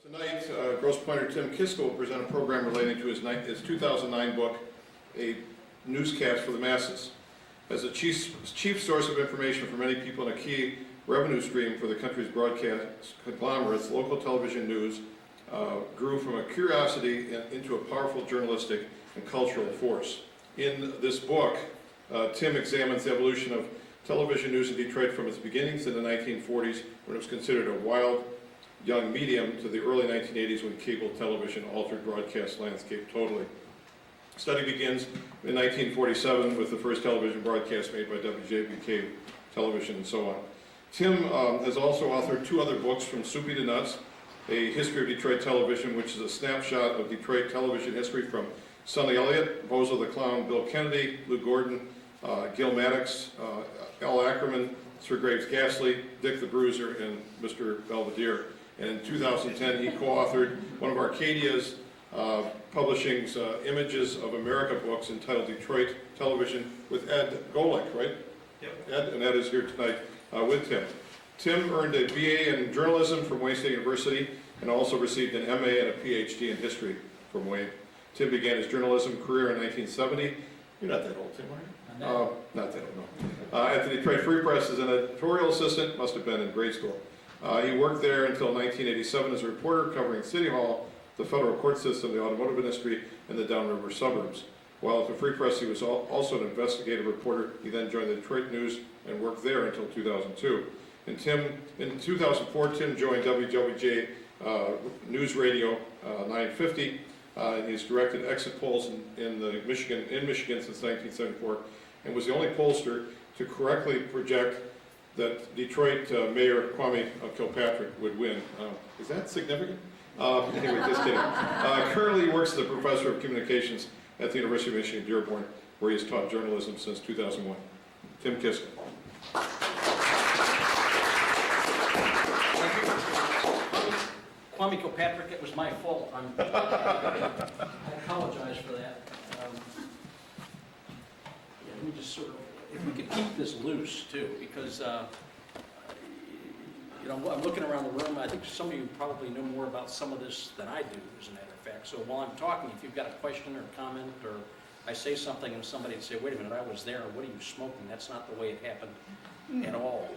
Tonight, Grosse Pointer Tim Kiska will present a program relating to his 2009 book, A Newscast for the Masses. As a chief source of information for many people and a key revenue stream for the country's broadcast conglomerates, local television news grew from a curiosity into a powerful journalistic and cultural force. In this book, Tim examines the evolution of television news in Detroit from its beginnings in the 1940s, when it was considered a wild, young medium, to the early 1980s when cable television altered broadcast landscape totally. The study begins in 1947 with the first television broadcast made by WJBK television and so on. Tim has also authored two other books, From Soupy to Nuts, A History of Detroit Television, which is a snapshot of Detroit television history from Sonny Elliott, Bozo the Clown, Bill Kennedy, Lou Gordon, Gil Maddox, Al Ackerman, Sir Graves Ghastly, Dick the Bruiser, and Mr. Belvedere. And in 2010, he co-authored one of Arcadia's Publishing's Images of America books entitled Detroit Television with Ed Golick, right? Yep. Ed, and Ed is here tonight with Tim. Tim earned a BA in journalism from Wayne State University and also received an MA and a PhD in history from Wayne. Tim began his journalism career in 1970. You're not that old, Tim, are you? Not that old, no. At the Detroit Free Press as an editorial assistant, must have been in grade school. He worked there until 1987 as a reporter covering City Hall, the federal court system, the automotive industry, and the downriver suburbs. While at the Free Press, he was also an investigative reporter. He then joined the Detroit News and worked there until 2002. And in 2004, Tim joined WWJ News Radio 950. And he's directed exit polls in Michigan since 1974, and was the only pollster to correctly project that Detroit Mayor Kwame Kilpatrick would win. Is that significant? Anyway, just kidding. Currently, he works as a professor of communications at the University of Michigan, Dearborn, where he has taught journalism since 2001. Tim Kiska. Kwame Kilpatrick, it was my fault. I apologize for that. Let me just sort of, if we could keep this loose too, because you know, I'm looking around the room. I think some of you probably know more about some of this than I do, as a matter of fact. So while I'm talking, if you've got a question or a comment, or I say something and somebody would say, wait a minute, I was there, what are you smoking? That's not the way it happened at all.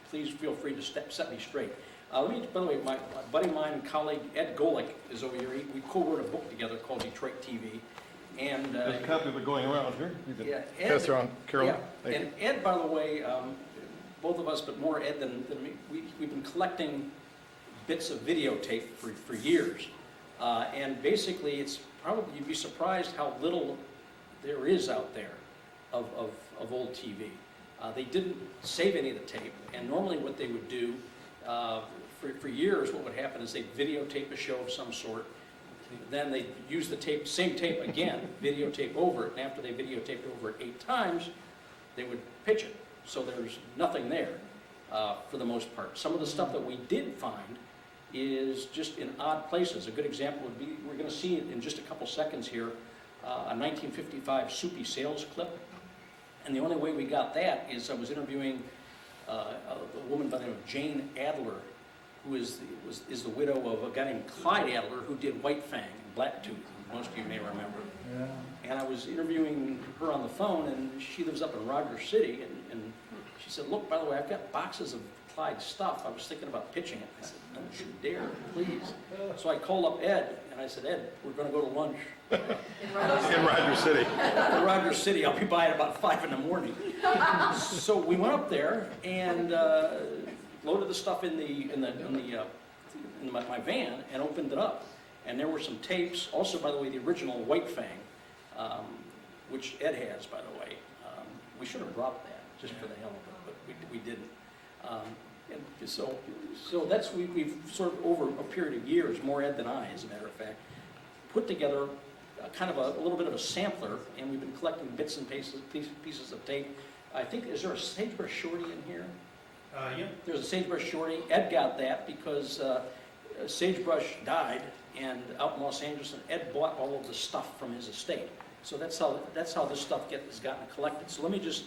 Please feel free to set me straight. By the way, my buddy of mine and colleague Ed Golick is over here. We co-wrote a book together called Detroit TV. And there's a copy of it going around here. Yeah, Pass around, Carol. Yeah, and Ed, by the way, both of us, but more Ed than me, we've been collecting bits of videotape for years. And basically, it's probably, you'd be surprised how little there is out there of old TV. They didn't save any of the tape, and normally what they would do, for years, what would happen is they'd videotape a show of some sort, then they'd use the tape, same tape again, videotape over it, and after they videotaped it over it 8 times, they would pitch it. So there's nothing there for the most part. Some of the stuff that we did find is just in odd places. A good example would be, we're going to see it in just a couple seconds here, a 1955 Soupy Sale clip. And the only way we got that is I was interviewing a woman by the name of Jane Adler, who is the widow of a guy named Clyde Adler, who did White Fang and Blacktooth, most of you may remember. Yeah. And I was interviewing her on the phone, and she lives up in Rogers City, and she said, look, by the way, I've got boxes of Clyde's stuff. I was thinking about pitching it. I said, don't you dare, please. So I called up Ed, and I said, Ed, we're going to go to lunch. In Rogers City. In Rogers City. I'll be by at about 5 in the morning. So we went up there and loaded the stuff in my van and opened it up. And there were some tapes, also, by the way, the original White Fang, which Ed has, by the way. We should have brought that, just for the hell of it, but we didn't. And so that's, we've sort of, over a period of years, more Ed than I, as a matter of fact, put together kind of a little bit of a sampler, and we've been collecting bits and pieces of tape. I think, is there a Sagebrush Shorty in here? Yeah. There's a Sagebrush Shorty. Ed got that because Sagebrush died, and out in Los Angeles, and Ed bought all of the stuff from his estate. So that's how this stuff has gotten collected. So let me just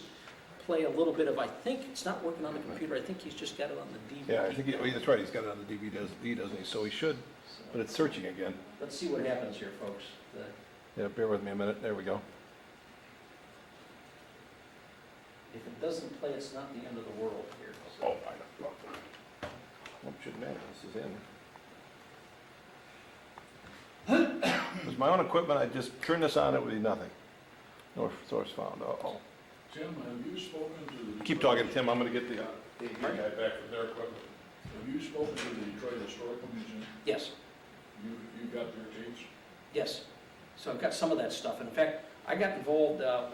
play a little bit of, I think it's not working on the computer, I think he's just got it on the DVD. Yeah, I think that's right, he's got it on the DVD, doesn't he? So he should So, But it's searching again. let's see what happens here, folks. Yeah, bear with me a minute. There we go. If it doesn't play, it's not the end of the world here. So. Oh, I know. Well, it shouldn't matter. This is in. With my own equipment, I just turn this on, it would be nothing. No source found. Uh-oh. Tim, have you spoken to the... Keep talking, Tim. I'm going to get the guy back from their equipment. Have you spoken to the Detroit Historical Museum? Yes, You got their tapes? yes. So I've got some of that stuff. And in fact, I got involved, I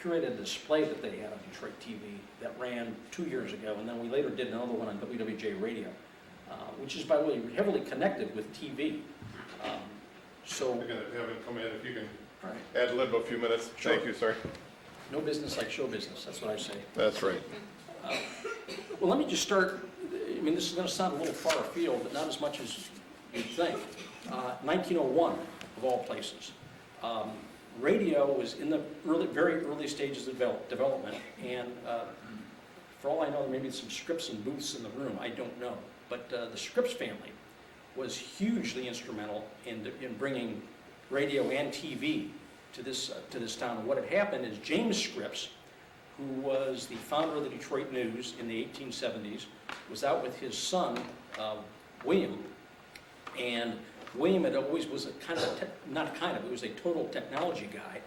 curated a display that they had on Detroit TV that ran 2 years ago, and then we later did another one on WWJ Radio, which is, by the way, heavily connected with TV. So, I'm going to have him come in if you can all right. ad lib a few minutes. Sure. Thank you, sir. No business like show business, that's what I say. That's right. Well, let me just start, I mean, this is going to sound a little far afield, but not as much as you'd think. 1901, of all places. Radio was in the very early stages of development, and for all I know, there may be some Scripps and Booths in the room, I don't know. But the Scripps family was hugely instrumental in bringing radio and TV to this town. And what had happened is James Scripps, who was the founder of the Detroit News in the 1870s, was out with his son, William, and William had always was a kind of, he was a total technology guy,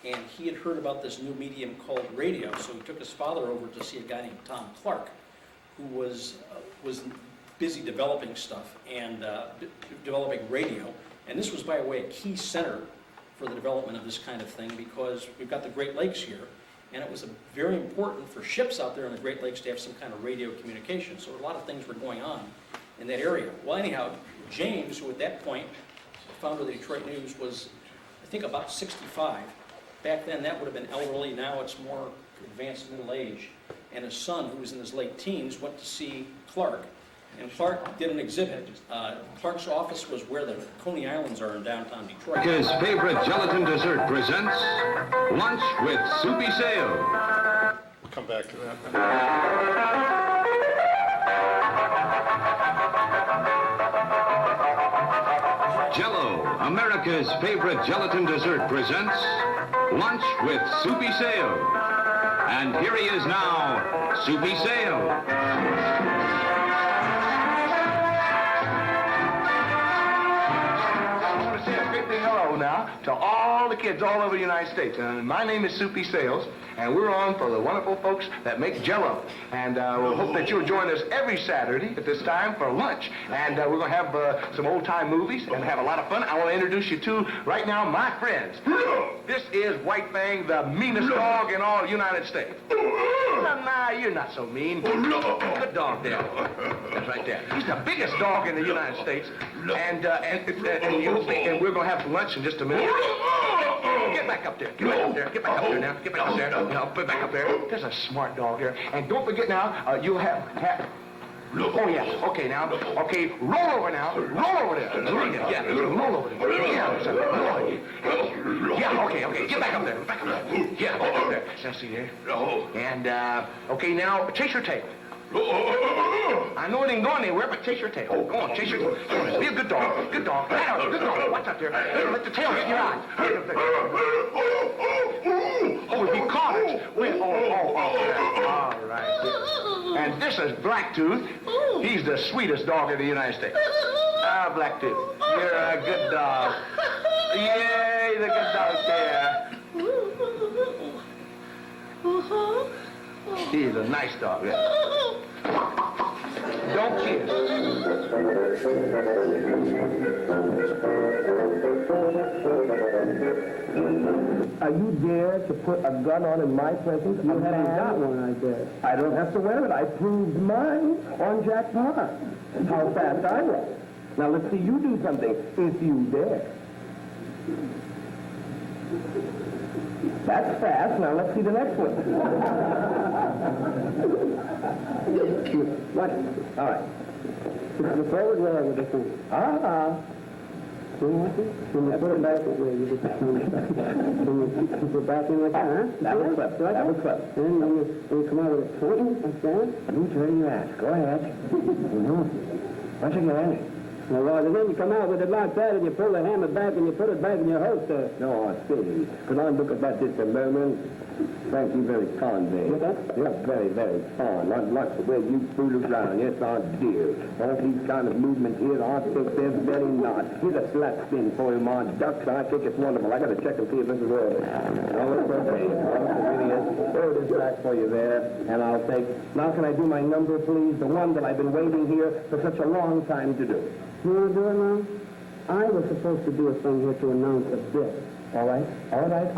and he had heard about this new medium called radio, so he took his father over to see a guy named Tom Clark, who was busy developing stuff and developing radio, and this was, by the way, a key center for the development of this kind of thing, because we've got the Great Lakes here, and it was very important for ships out there in the Great Lakes to have some kind of radio communication, so a lot of things were going on in that area. Well, anyhow, James, who at that point, founder of the Detroit News, was, I think, about 65. Back then, that would have been elderly. Now it's more advanced middle age. And his son, who was in his late teens, went to see Clark. And Clark did an exhibit. Clark's office was where the Coney Islands are in downtown Detroit. His favorite gelatin dessert presents Lunch with Soupy Sale. We'll come back to that. Jell-O, America's favorite gelatin dessert, presents Lunch with Soupy Sale. And here he is now, Soupy Sale. Hello now to all the kids all over the United States. And my name is Soupy Sales, and we're on for the wonderful folks that make Jell-O. And we hope that you'll join us every Saturday at this time for lunch. And we're going to have some old-time movies and have a lot of fun. I want to introduce you to, right now, my friends. This is White Fang, the meanest dog in all the United States. Nah, you're not so mean. Good dog there. That's right there. He's the biggest dog in the United States. And we're going to have lunch in just a minute. Get back up there. Get back up there. Get back up there now. Get back up there. Now, put back up there. There's a smart dog here. And don't forget now, you'll have... Oh, yes. Okay, now. Okay, roll over now. Roll over there. Yeah, roll over there. Yeah, okay. Get back up there. Back up there. Yeah, back up there. Now, see there. And, okay, now, chase your tail. I know it ain't going anywhere, but chase your tail. Go on, chase your tail. Be a good dog. Good dog. Good dog. Watch out there. Let the tail get in your eyes. Oh, if he caught it. All right. And this is Blacktooth. He's the sweetest dog in the United States. Ah, Blacktooth, you're a good dog. Yay, the good dog there. He's a nice dog. Yeah. Don't kiss. Are you dare to put a gun on in my presence? You haven't got one, I guess. I don't have to wear it. I proved mine on Jack Park. How fast I was. Now let's see you do something, if you dare. That's fast. Now let's see the next one. What? All right. The forward way with this one. Can you put it back away? Can you put it back in like that, huh? That was close. That was close. Then when you come out with it pointing like that, you turn your ass. Go ahead. Once again. Well, and then you come out with it like that, and you pull the hammer back, and you put it back in your holster. No, I see. Can I look at that just a moment? Thank you, very kind, there. You're very, very fine. I like the way you fool around. Yes, I do. All these kind of movements here, I think they're very nice. Here's a flat spin for you, my ducks. I think it's wonderful. I got to check and see if this is all. Oh, it's okay. Oh, it really is. There it is back for you there. And I'll take... Now, can I do my number, please? The one that I've been waiting here for such a long time to do. You want to do it now? I was supposed to do a thing here to announce a bit. All right,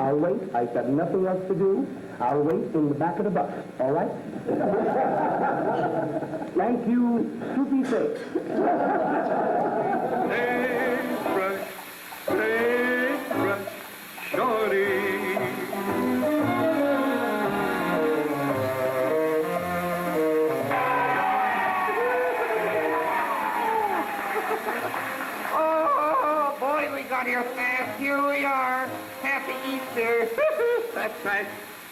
I'll wait. I've got nothing else to do. I'll wait in the back of the bus. All right? Thank you, Soupy Sale. Paintbrush, shorty. Oh, boy, we got here fast. Here we are. Happy Easter. That's right.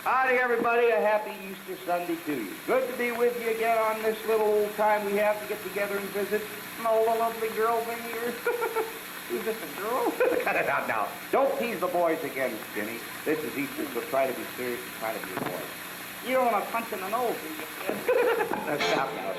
Howdy, everybody. A happy Easter Sunday to you. Good to be with you again on this little time we have to get together and visit. And all the lovely girls in here. Is this a girl? Cut it out now. Don't tease the boys again, Jenny. This is Easter, so try to be serious and try to be a boy. You don't want to punch in the nose, do you, kid? Now, stop now.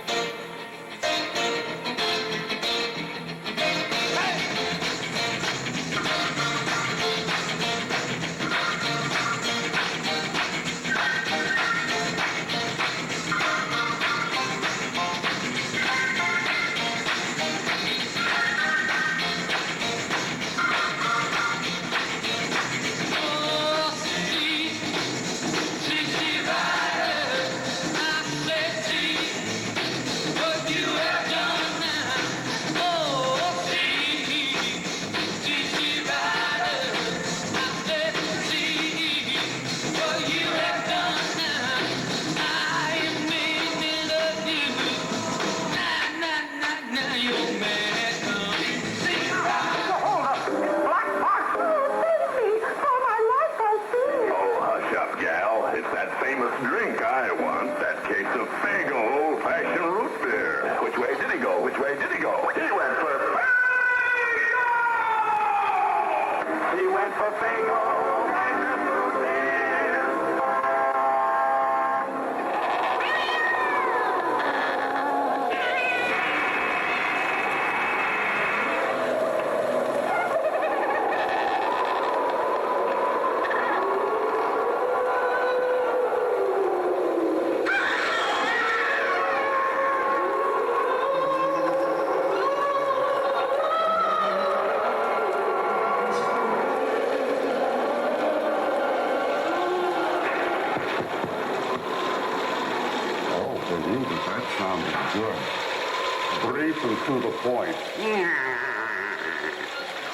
To the point.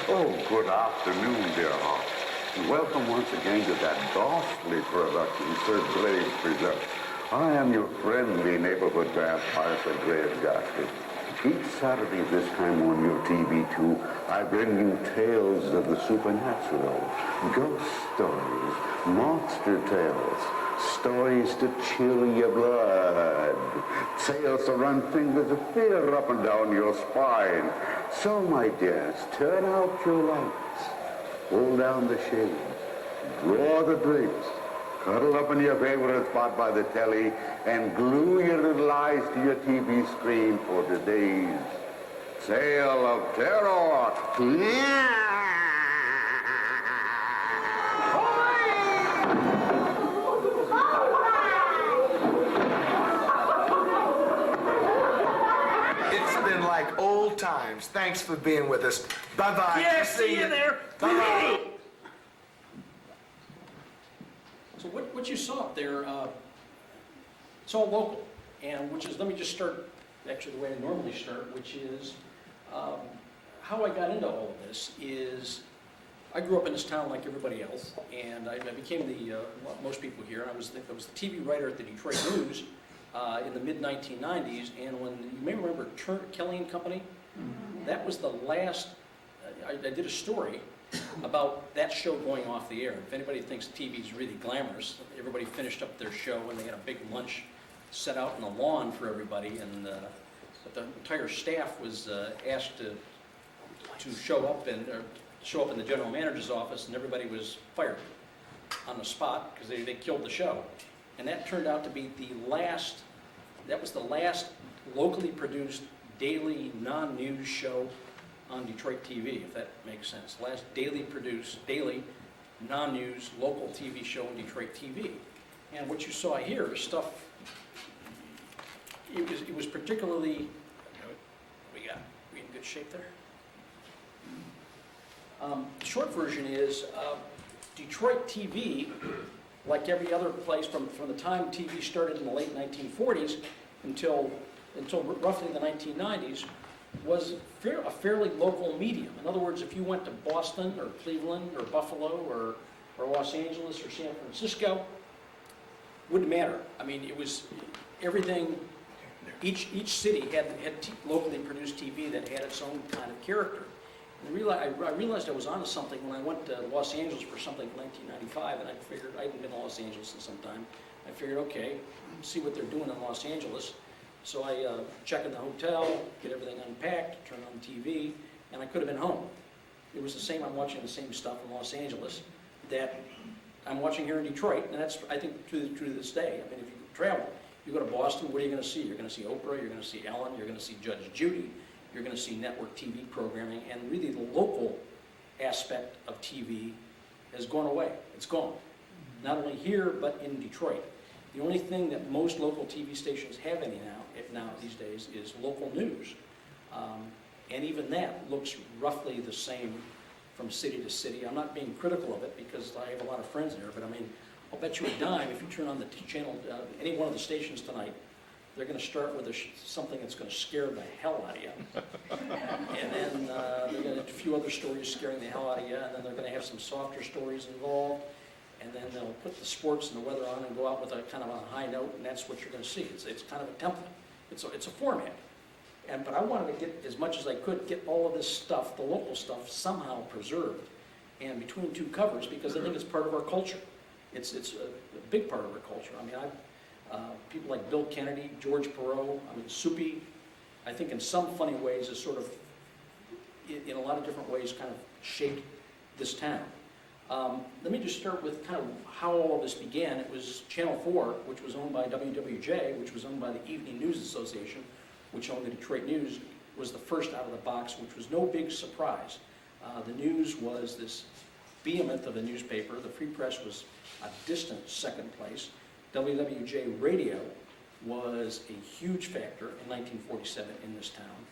Oh, good afternoon, dear heart. And welcome once again to that ghastly production Sir Graves presents. I am your friendly neighborhood vampire, Sir Graves Ghastly. Each Saturday this time on your TV2, I bring you tales of the supernatural, ghost stories, monster tales, stories to chill your blood, tales to run fingers of fear up and down your spine. So, my dears, turn out your lights, pull down the shades, draw the drapes, cuddle up in your favorite spot by the telly, and glue your little eyes to your TV screen for today's Tale of Terror. Like old times. Thanks for being with us. Bye-bye. Yeah, see you there. Bye-bye. So what you saw up there, it's all local, and which is, let me just start, actually the way I normally start, which is, how I got into all of this is, I grew up in this town like everybody else, and I became most people here, I was the TV writer at the Detroit News, in the mid-1990s, and when, you may remember Kelly and Company, that was the last, I did a story about that show going off the air. If anybody thinks TV is really glamorous, everybody finished up their show and they had a big lunch set out on the lawn for everybody, and but the entire staff was asked to to show up in the general manager's office, and everybody was fired on the spot because they killed the show. And that turned out to be that was the last locally produced daily non-news show on Detroit TV, if that makes sense. Last daily non-news local TV show on Detroit TV. And what you saw here is stuff, it was particularly, we in good shape there? The short version is Detroit TV, like every other place from the time TV started in the late 1940s until roughly the 1990s, was a fairly local medium. In other words, if you went to Boston or Cleveland or Buffalo or Los Angeles or San Francisco, wouldn't matter. I mean, it was everything. Each city had locally produced TV that had its own kind of character. And I realized I was onto something when I went to Los Angeles for something in 1995, and I figured, I hadn't been to Los Angeles in some time. I figured, okay, see what they're doing in Los Angeles. So I check in the hotel, get everything unpacked, turn on the TV, and I could have been home. It was the same, I'm watching the same stuff in Los Angeles that I'm watching here in Detroit, and that's, I think, to this day. I mean, if you travel, you go to Boston, what are you going to see? You're going to see Oprah, you're going to see Ellen, you're going to see Judge Judy, you're going to see network TV programming, and really the local aspect of TV has gone away. It's gone. Not only here, but in Detroit. The only thing that most local TV stations have any now these days is local news. And even that looks roughly the same from city to city. I'm not being critical of it because I have a lot of friends there, but I mean, I'll bet you a dime if you turn on the channel, any one of the stations tonight, they're going to start with something that's going to scare the hell out of you. And then they're going to have a few other stories scaring the hell out of you, and then they're going to have some softer stories involved, and then they'll put the sports and the weather on and go out with a kind of a high note, and that's what you're going to see. It's kind of a template. It's a format. But I wanted to get, as much as I could, get all of this stuff, the local stuff, somehow preserved and between two covers, because I think it's part of our culture. It's a big part of our culture. I mean, people like Bill Kennedy, George Perrault, I mean, Soupy, I think in some funny ways is sort of, in a lot of different ways, kind of shaped this town. Let me just start with kind of how all of this began. It was Channel 4, which was owned by WWJ, which was owned by the Evening News Association, which owned the Detroit News, was the first out of the box, which was no big surprise. The News was this behemoth of a newspaper. The Free Press was a distant second place. WWJ Radio was a huge factor in 1947 in this town.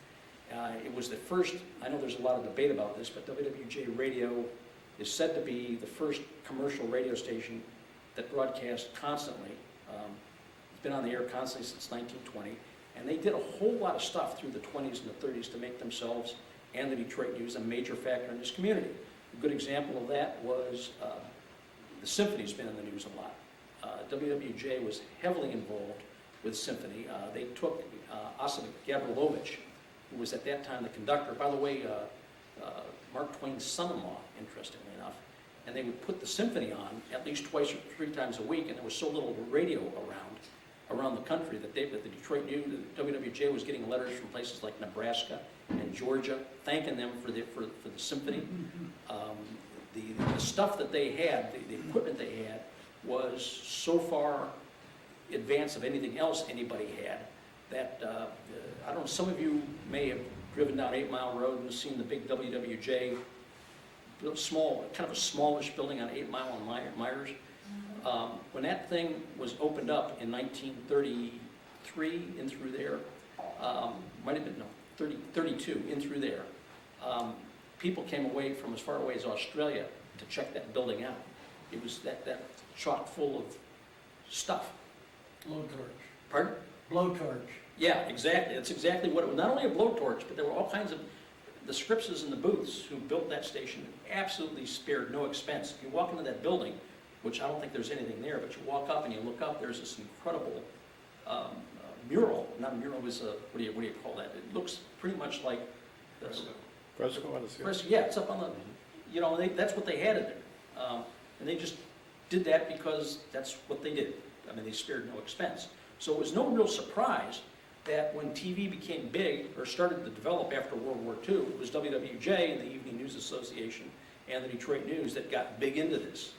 It was the first, I know there's a lot of debate about this, but WWJ Radio is said to be the first commercial radio station that broadcast constantly. It's been on the air constantly since 1920, and they did a whole lot of stuff through the 20s and the 30s to make themselves and the Detroit News a major factor in this community. A good example of that was the Symphony's been in the news a lot. WWJ was heavily involved with Symphony. They took Osip Gavrilovich, who was at that time the conductor, by the way, Mark Twain's son-in-law, interestingly enough, and they would put the Symphony on at least twice or three times a week, and there was so little radio around the country that the Detroit News, the WWJ was getting letters from places like Nebraska and Georgia thanking them for the Symphony. The stuff that they had, the equipment they had, was so far advanced of anything else anybody had that, I don't know, some of you may have driven down 8 Mile Road and seen the big WWJ, small, kind of a smallish building on 8 Mile and Myers. When that thing was opened up in 1933 in through there, might have been, no, 32 in through there, people came away from as far away as Australia to check that building out. It was that chock full of stuff. Blowtorch. Pardon? Blowtorch. Yeah, exactly. That's exactly what it was. Not only a blowtorch, but there were all kinds of, the Scripses and the Booths who built that station absolutely spared no expense. If you walk into that building, which I don't think there's anything there, but you walk up and you look up, there's this incredible mural. Not a mural, it was what do you call that? It looks pretty much like Fresco on the ceiling. yeah, it's up on the, you know, that's what they had in there. And they just did that because that's what they did. I mean, they spared no expense. So it was no real surprise that when TV became big, or started to develop after World War II, it was WWJ and the Evening News Association and the Detroit News that got big into this.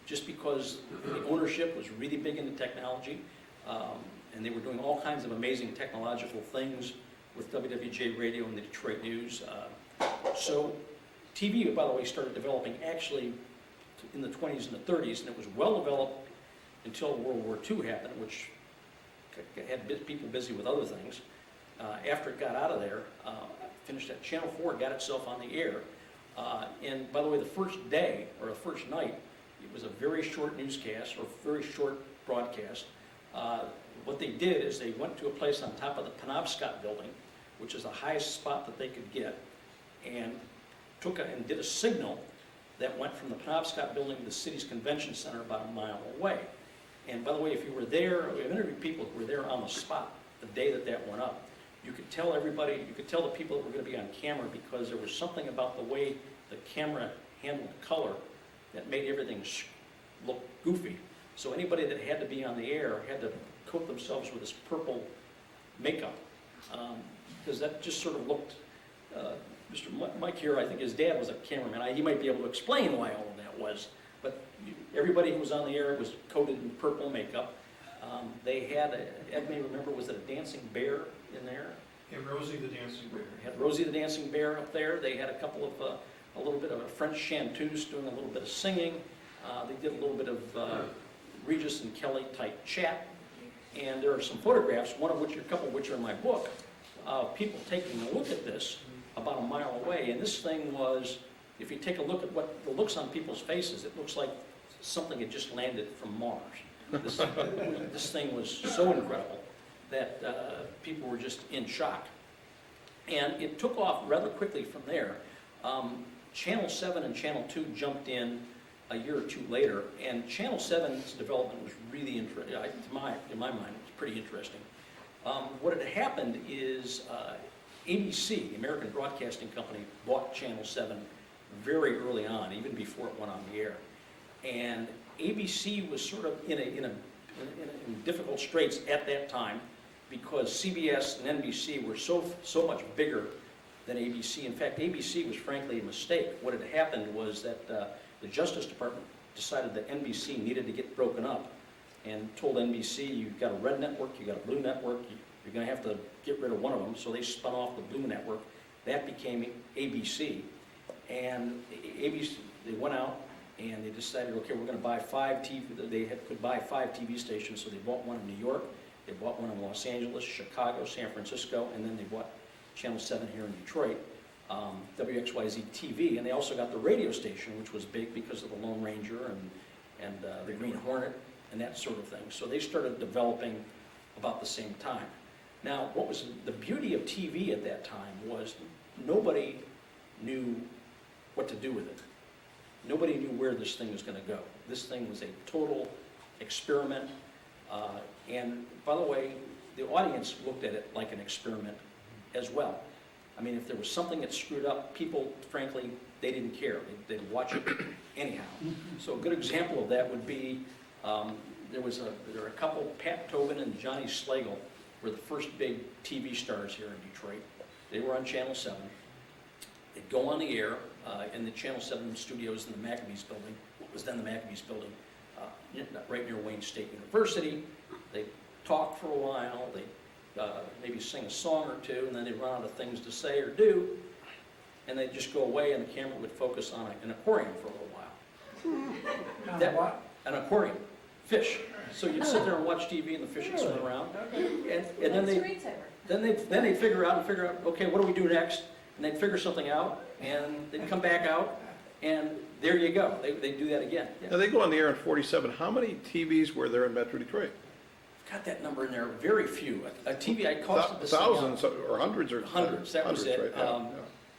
Just because the ownership was really big into technology, and they were doing all kinds of amazing technological things with WWJ Radio and the Detroit News. So TV, by the way, started developing actually in the 20s and the 30s, and it was well developed until World War II happened, which had people busy with other things. After it got out of there, finished at Channel 4, got itself on the air. And by the way, the first day, or the first night, it was a very short newscast, or very short broadcast. What they did is they went to a place on top of the Penobscot building, which is the highest spot that they could get, and did a signal that went from the Penobscot building to the city's convention center about a mile away. And by the way, if you were there, we interviewed people who were there on the spot the day that that went up. You could tell everybody, you could tell the people that were going to be on camera, because there was something about the way the camera handled color that made everything look goofy. So anybody that had to be on the air had to coat themselves with this purple makeup, because that just sort of looked, Mr. Mike here, I think his dad was a cameraman. He might be able to explain why all of that was, but everybody who was on the air was coated in purple makeup. They had, Ed may remember, was it a dancing bear in there? Yeah, Rosie the Dancing Bear. Had Rosie the Dancing Bear up there. They had a couple of, a little bit of a French chanteuse doing a little bit of singing. They did a little bit of Regis and Kelly type chat. And there are some photographs, a couple of which are in my book, of people taking a look at this about a mile away. And this thing was, if you take a look at what the looks on people's faces, it looks like something had just landed from Mars. This thing was so incredible that people were just in shock. And it took off rather quickly from there. Channel 7 and Channel 2 jumped in a year or two later, and Channel 7's development was really interesting. In my mind, it was pretty interesting. What had happened is ABC, the American Broadcasting Company, bought Channel 7 very early on, even before it went on the air. And ABC was sort of in difficult straits at that time, because CBS and NBC were so much bigger than ABC. In fact, ABC was frankly a mistake. What had happened was that the Justice Department decided that NBC needed to get broken up, and told NBC, you've got a red network, you've got a blue network, you're going to have to get rid of one of them. So they spun off the blue network. That became ABC. And ABC, they went out and they decided, okay, we're going to buy 5 TV, could buy 5 TV stations, so they bought one in New York, they bought one in Los Angeles, Chicago, San Francisco, and then they bought Channel 7 here in Detroit, WXYZ TV, and they also got the radio station, which was big because of the Lone Ranger and the Green Hornet and that sort of thing. So they started developing about the same time. Now, what was the beauty of TV at that time was nobody knew what to do with it. Nobody knew where this thing was going to go. This thing was a total experiment. And by the way, the audience looked at it like an experiment as well. I mean, if there was something that screwed up, people, frankly, they didn't care. They'd watch it anyhow. So a good example of that would be, there were a couple, Pat Tobin and Johnny Slagle were the first big TV stars here in Detroit. They were on Channel 7. They'd go on the air in the Channel 7 studios in the Maccabees building, what was then the Maccabees building, right near Wayne State University. They'd talk for a while, they'd maybe sing a song or two, and then they'd run out of things to say or do, and they'd just go away and the camera would focus on an aquarium for a little while. What? An aquarium, fish. So you'd sit there and watch TV and the fish would swim around. And then they'd figure out, okay, what do we do next? And they'd figure something out, and they'd come back out, and there you go. They'd do that again. Yeah. Now, they go on the air in 47. How many TVs were there in Metro Detroit? Got that number in there, very few. A TV, I costed this thing out. Thousands or hundreds? Or Hundreds, that was it. Right? Yeah.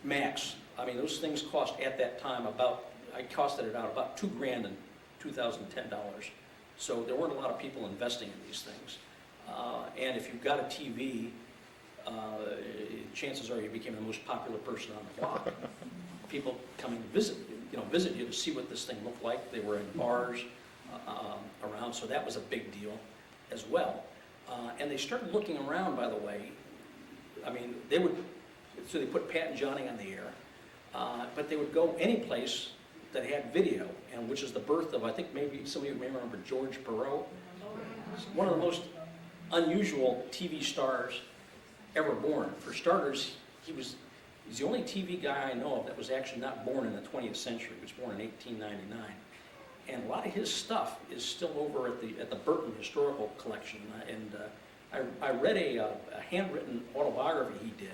Max. I mean, those things cost at that time I costed it out about $2,000 in 2010 dollars. So there weren't a lot of people investing in these things. And if you've got a TV, chances are you became the most popular person on the block. People coming to visit you to see what this thing looked like. They were in bars around, so that was a big deal as well. And they started looking around, by the way. I mean, so they put Pat and Johnny on the air, but they would go any place that had video, and which is the birth of, I think maybe some of you may remember George Perrault. One of the most unusual TV stars ever born. For starters, he's the only TV guy I know of that was actually not born in the 20th century. He was born in 1899. And a lot of his stuff is still over at the Burton Historical Collection. I read a handwritten autobiography he did,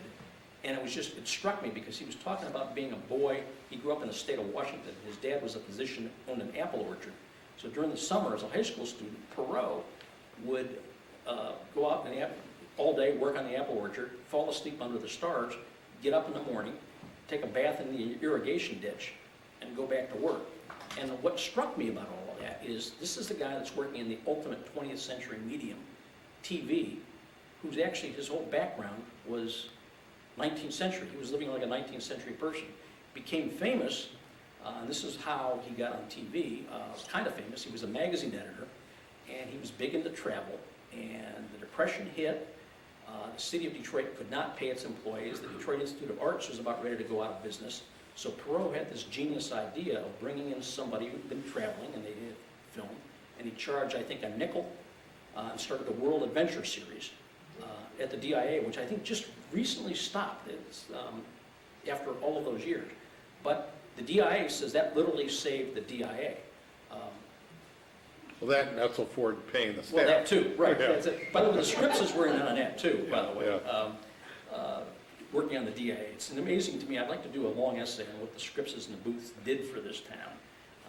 and it struck me because he was talking about being a boy. He grew up in the state of Washington. His dad was a physician, owned an apple orchard. So during the summer, as a high school student, Perrault would go out all day, work on the apple orchard, fall asleep under the stars, get up in the morning, take a bath in the irrigation ditch, and go back to work. And what struck me about all of that is this is the guy that's working in the ultimate 20th century medium, TV, who's actually, his whole background was 19th century. He was living like a 19th century person. Became famous, and this is how he got on TV, kind of famous. He was a magazine editor, and he was big into travel, and the Depression hit. The city of Detroit could not pay its employees. The Detroit Institute of Arts was about ready to go out of business. So Perrault had this genius idea of bringing in somebody who'd been traveling, and they did film, and he charged, I think, a nickel, and started the World Adventure Series at the DIA, which I think just recently stopped. It's, after all of those years. But the DIA says that literally saved the DIA. Well, that's what Ford paying the staff. Well, that too, right. Yeah. That's it. By the way, the Scripses were in on that too, by the way. Yeah. Working on the DIA. It's amazing to me. I'd like to do a long essay on what the Scripses and the Booths did for this town.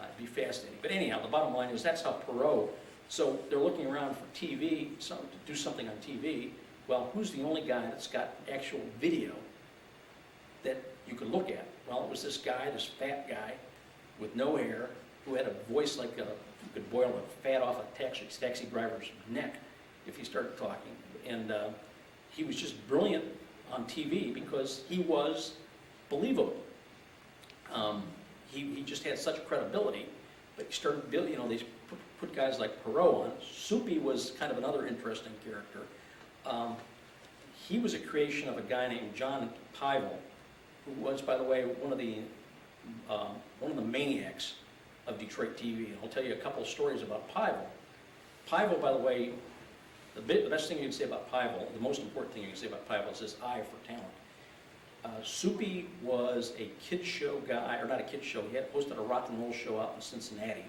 It'd be fascinating. But anyhow, the bottom line is that's how Perrault, so they're looking around for TV, to do something on TV. Well, who's the only guy that's got actual video that you could look at? Well, it was this guy, this fat guy with no hair, who had a voice like you could boil a fat off a taxi driver's neck if he started talking. And he was just brilliant on TV because he was believable. He just had such credibility. But he started building, they put guys like Perrault on. Soupy was kind of another interesting character. He was a creation of a guy named John Highhole, who was, by the way, one of the maniacs of Detroit TV. And I'll tell you a couple of stories about Highhole. Highhole, by the way, the best thing you can say about Highhole, the most important thing you can say about Highhole is his eye for talent. Soupy was a kid show guy, or not a kid show, he had hosted a rock and roll show out in Cincinnati.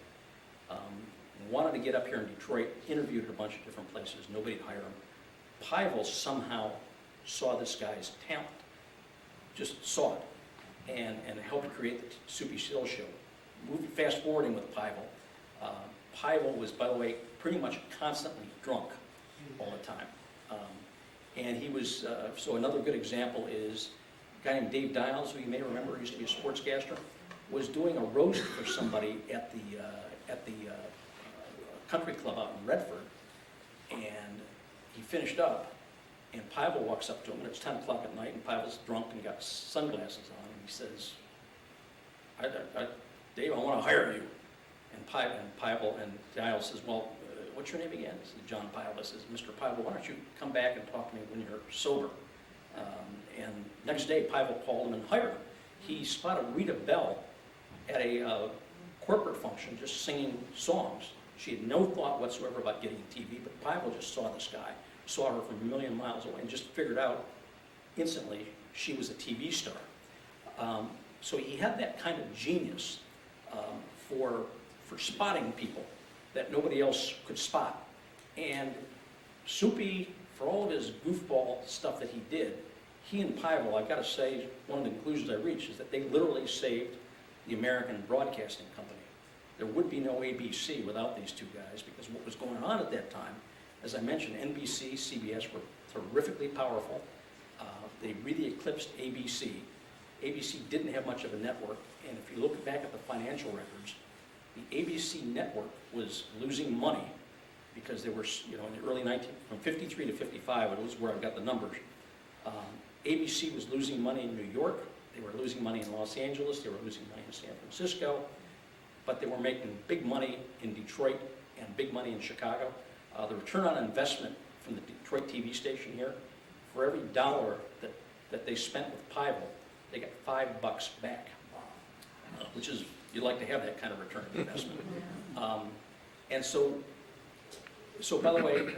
Wanted to get up here in Detroit, interviewed at a bunch of different places, nobody would hire him. Highhole somehow saw this guy's talent, just saw it, and helped create the Soupy Sale show. Fast forwarding with Highhole. Highhole was, by the way, pretty much constantly drunk all the time. And he was, so another good example is a guy named Dave Diles, who you may remember, used to be a sportscaster, was doing a roast for somebody at the country club out in Redford, and he finished up, and Highhole walks up to him, and it's 10 o'clock at night, and Highhole's drunk and got sunglasses on, and he says, Dave, I want to hire you. And Highhole and Diles says, well, what's your name again? This is John Highhole. Says, Mr. Highhole, why don't you come back and talk to me when you're sober? And next day, Highhole called him and hired him. He spotted Rita Bell at a corporate function just singing songs. She had no thought whatsoever about getting TV, but Highhole just saw this guy, saw her from a million miles away, and just figured out instantly she was a TV star. So he had that kind of genius for spotting people that nobody else could spot. And Soupy, for all of his goofball stuff that he did, he and Highhole, I've got to say, one of the conclusions I reached is that they literally saved the American Broadcasting Company. There would be no ABC without these two guys, because what was going on at that time, as I mentioned, NBC, CBS were terrifically powerful. They really eclipsed ABC. ABC didn't have much of a network, and if you look back at the financial records, the ABC network was losing money because they were, in the early from 53 to 55, it was where I got the numbers. ABC was losing money in New York, they were losing money in Los Angeles, they were losing money in San Francisco, but they were making big money in Detroit and big money in Chicago. The return on investment from the Detroit TV station here, for every dollar that they spent with Pivel, they got $5 back, which is, you'd like to have that kind of return on investment. And so by the way,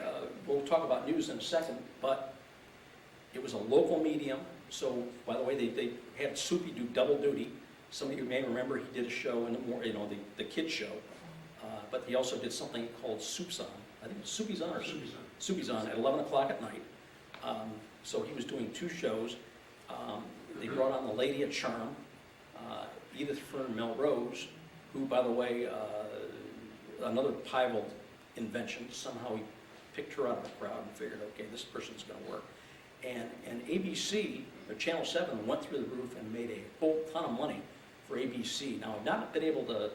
we'll talk about news in a second, but it was a local medium. So by the way, they had Soupy do double duty. Some of you may remember he did a show in the morning, the kids show, but he also did something called Soup's On. I think it's Soupy's On or Soupy's On at 11 o'clock at night. So he was doing 2 shows. They brought on the Lady of Charm, Edith Fern Melrose, who, by the way, another Pivel invention. Somehow he picked her out of the crowd and figured, okay, this person's going to work. And ABC, or Channel 7, went through the roof and made a whole ton of money for ABC. Now, I've not been able to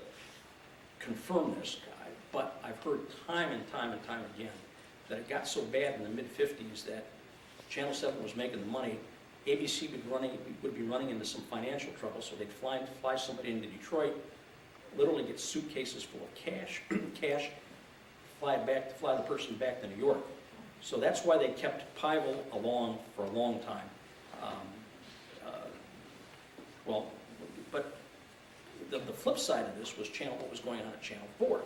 confirm this guy, but I've heard time and time and time again that it got so bad in the mid-50s that Channel 7 was making the money. ABC would be running into some financial trouble, so they'd fly somebody into Detroit, literally get suitcases full of cash, fly the person back to New York. So that's why they kept Pivel along for a long time. But the flip side of this was what was going on at Channel 4.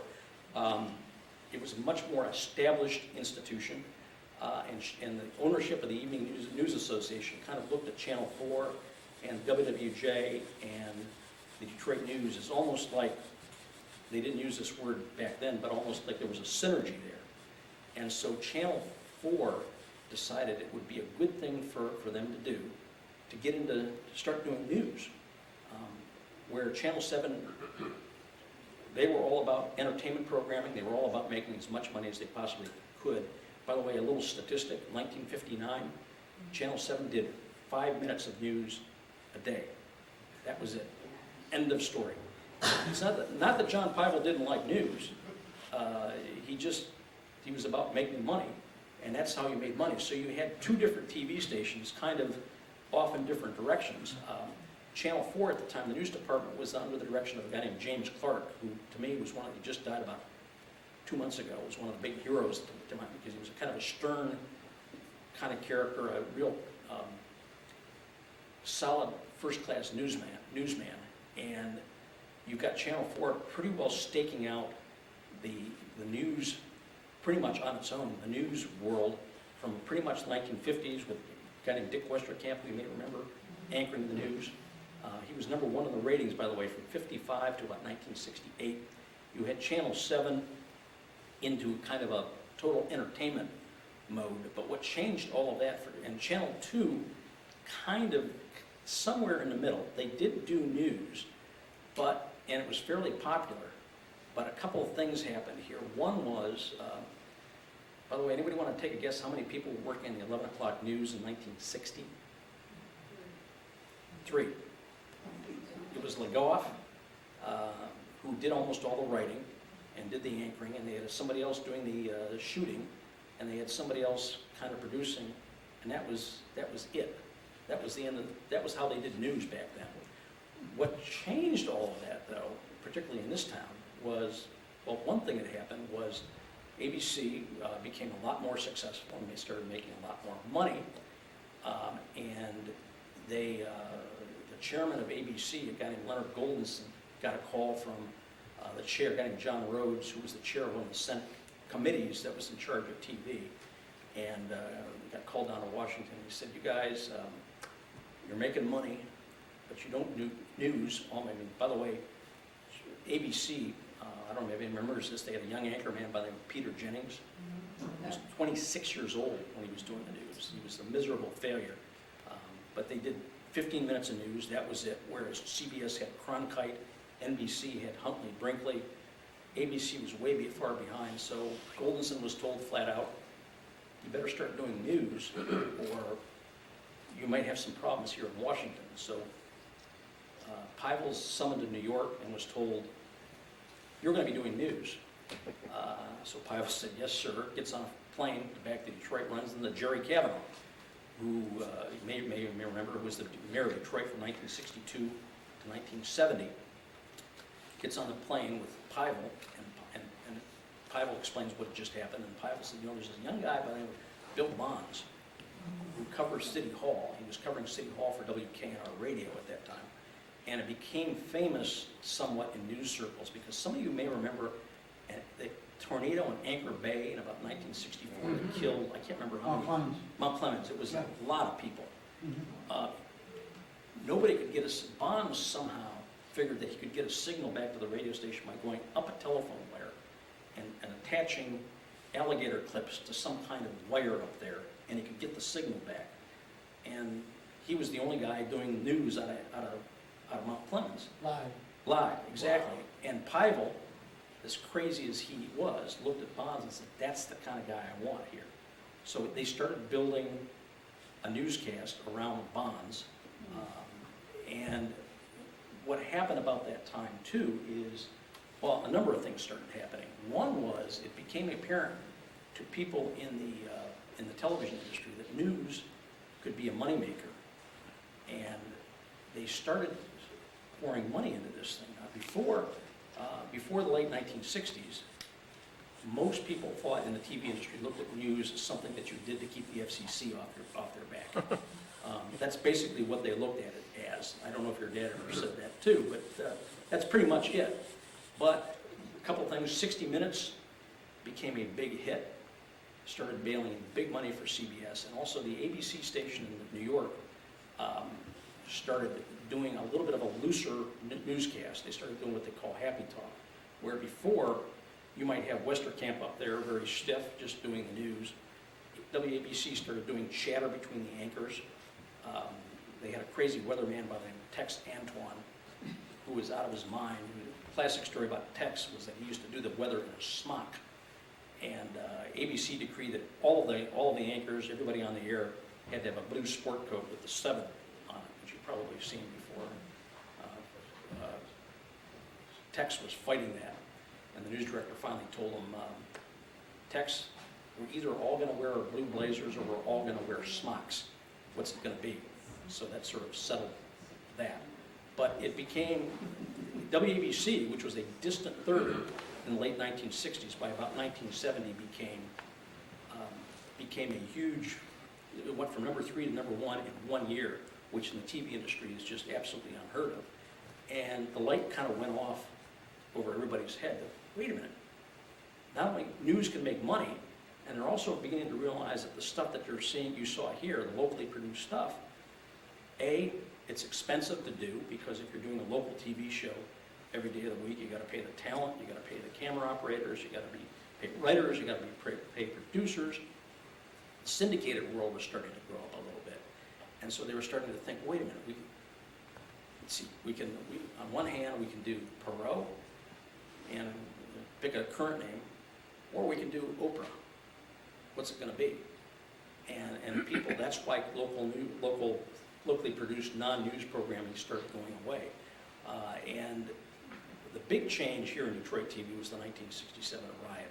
It was a much more established institution, and the ownership of the Evening News Association kind of looked at Channel 4 and WWJ and the Detroit News as almost like, they didn't use this word back then, but almost like there was a synergy there. And so Channel 4 decided it would be a good thing for them to do, to start doing news. Where Channel 7, they were all about entertainment programming, they were all about making as much money as they possibly could. By the way, a little statistic, 1959, Channel 7 did 5 minutes of news a day. That was it. End of story. It's not that John Pivel didn't like news. He was about making money, and that's how he made money. So you had 2 different TV stations, kind of off in different directions. Channel 4 at the time, the news department was under the direction of a guy named James Clark, who to me was he just died about 2 months ago, was one of the big heroes to mine, because he was a kind of a stern kind of character, a real solid first-class newsman. And you've got Channel 4 pretty well staking out the news pretty much on its own, the news world from pretty much the 1950s with a guy named Dick Westerkamp, who you may remember, anchoring the news. He was number 1 in the ratings, by the way, from 55 to about 1968. You had Channel 7 into kind of a total entertainment mode, but what changed all of that, and Channel 2 kind of somewhere in the middle. They did do news, and it was fairly popular, but a couple of things happened here. One was, by the way, anybody want to take a guess how many people were working in the 11 o'clock news in 1960? 3. It was Legoff, who did almost all the writing and did the anchoring, and they had somebody else doing the shooting, and they had somebody else kind of producing, and that was it. That was the end of that was how they did news back then. What changed all of that, though, particularly in this town, was, well, one thing that happened was ABC became a lot more successful, and they started making a lot more money, and the chairman of ABC, a guy named Leonard Goldenson, got a call from the chair, a guy named John Rhodes, who was the chair of one of the Senate committees that was in charge of TV, and got called down to Washington. He said, "You guys, you're making money, but you don't do news." I mean, by the way, ABC, I don't know if anybody remembers this, they had a young anchor man by the name of Peter Jennings. He was 26 years old when he was doing the news. He was a miserable failure. But they did 15 minutes of news, that was it, whereas CBS had Cronkite, NBC had Huntley Brinkley, ABC was way far behind, so Goldenson was told flat out, you better start doing news, or you might have some problems here in Washington. So Pivel's summoned to New York and was told, you're going to be doing news. So Pivel said, yes, sir, gets on a plane back to Detroit, runs into Jerry Kavanaugh, who you may remember was the mayor of Detroit from 1962 to 1970. Gets on the plane with Pivel, and Pivel explains what just happened, and Pivel said, there's this young guy by the name of Bill Bonds, who covers City Hall. He was covering City Hall for WKNR radio at that time. And it became famous somewhat in news circles because some of you may remember the tornado in Anchor Bay in about 1964 that killed, I can't remember how many. Mount Clemens. It was a lot of people. Nobody could get us. Bonds somehow figured that he could get a signal back to the radio station by going up a telephone wire and attaching alligator clips to some kind of wire up there, and he could get the signal back. And he was the only guy doing news out of Mount Clemens. Live, exactly. And Pivel, as crazy as he was, looked at Bonds and said, that's the kind of guy I want here. So they started building a newscast around Bonds. And what happened about that time, too, is, well, a number of things started happening. One was it became apparent to people in the television industry that news could be a moneymaker. And they started pouring money into this thing. Now, before the late 1960s, most people thought in the TV industry looked at news as something that you did to keep the FCC off their back. That's basically what they looked at it as. I don't know if your dad ever said that too, but that's pretty much it. But a couple things, 60 Minutes became a big hit, started bailing in big money for CBS, and also the ABC station in New York started doing a little bit of a looser newscast. They started doing what they call Happy Talk, where before you might have Westerkamp up there, very stiff, just doing the news. WABC started doing chatter between the anchors. They had a crazy weatherman by the name of Tex Antoine, who was out of his mind. The classic story about Tex was that he used to do the weather in a smock. And ABC decreed that all of the anchors, everybody on the air, had to have a blue sport coat with the 7 on it, which you've probably seen before. Tex was fighting that, and the news director finally told him, Tex, we're either all going to wear our blue blazers or we're all going to wear smocks. What's it going to be? So that sort of settled that. But it became WABC, which was a distant third in the late 1960s, by about 1970 became a huge, it went from number 3 to number 1 in 1 year, which in the TV industry is just absolutely unheard of. And the light kind of went off over everybody's head. Wait a minute, not only news can make money, and they're also beginning to realize that the stuff that you saw here, the locally produced stuff, it's expensive to do, because if you're doing a local TV show every day of the week, you got to pay the talent, you got to pay the camera operators, you got to pay writers, you got to pay producers. The syndicated world was starting to grow up a little bit, and so they were starting to think, wait a minute, on one hand we can do Perrault and pick a current name, or we can do Oprah. What's it going to be? And people, that's why locally produced non-news programming started going away. And the big change here in Detroit TV was the 1967 riot.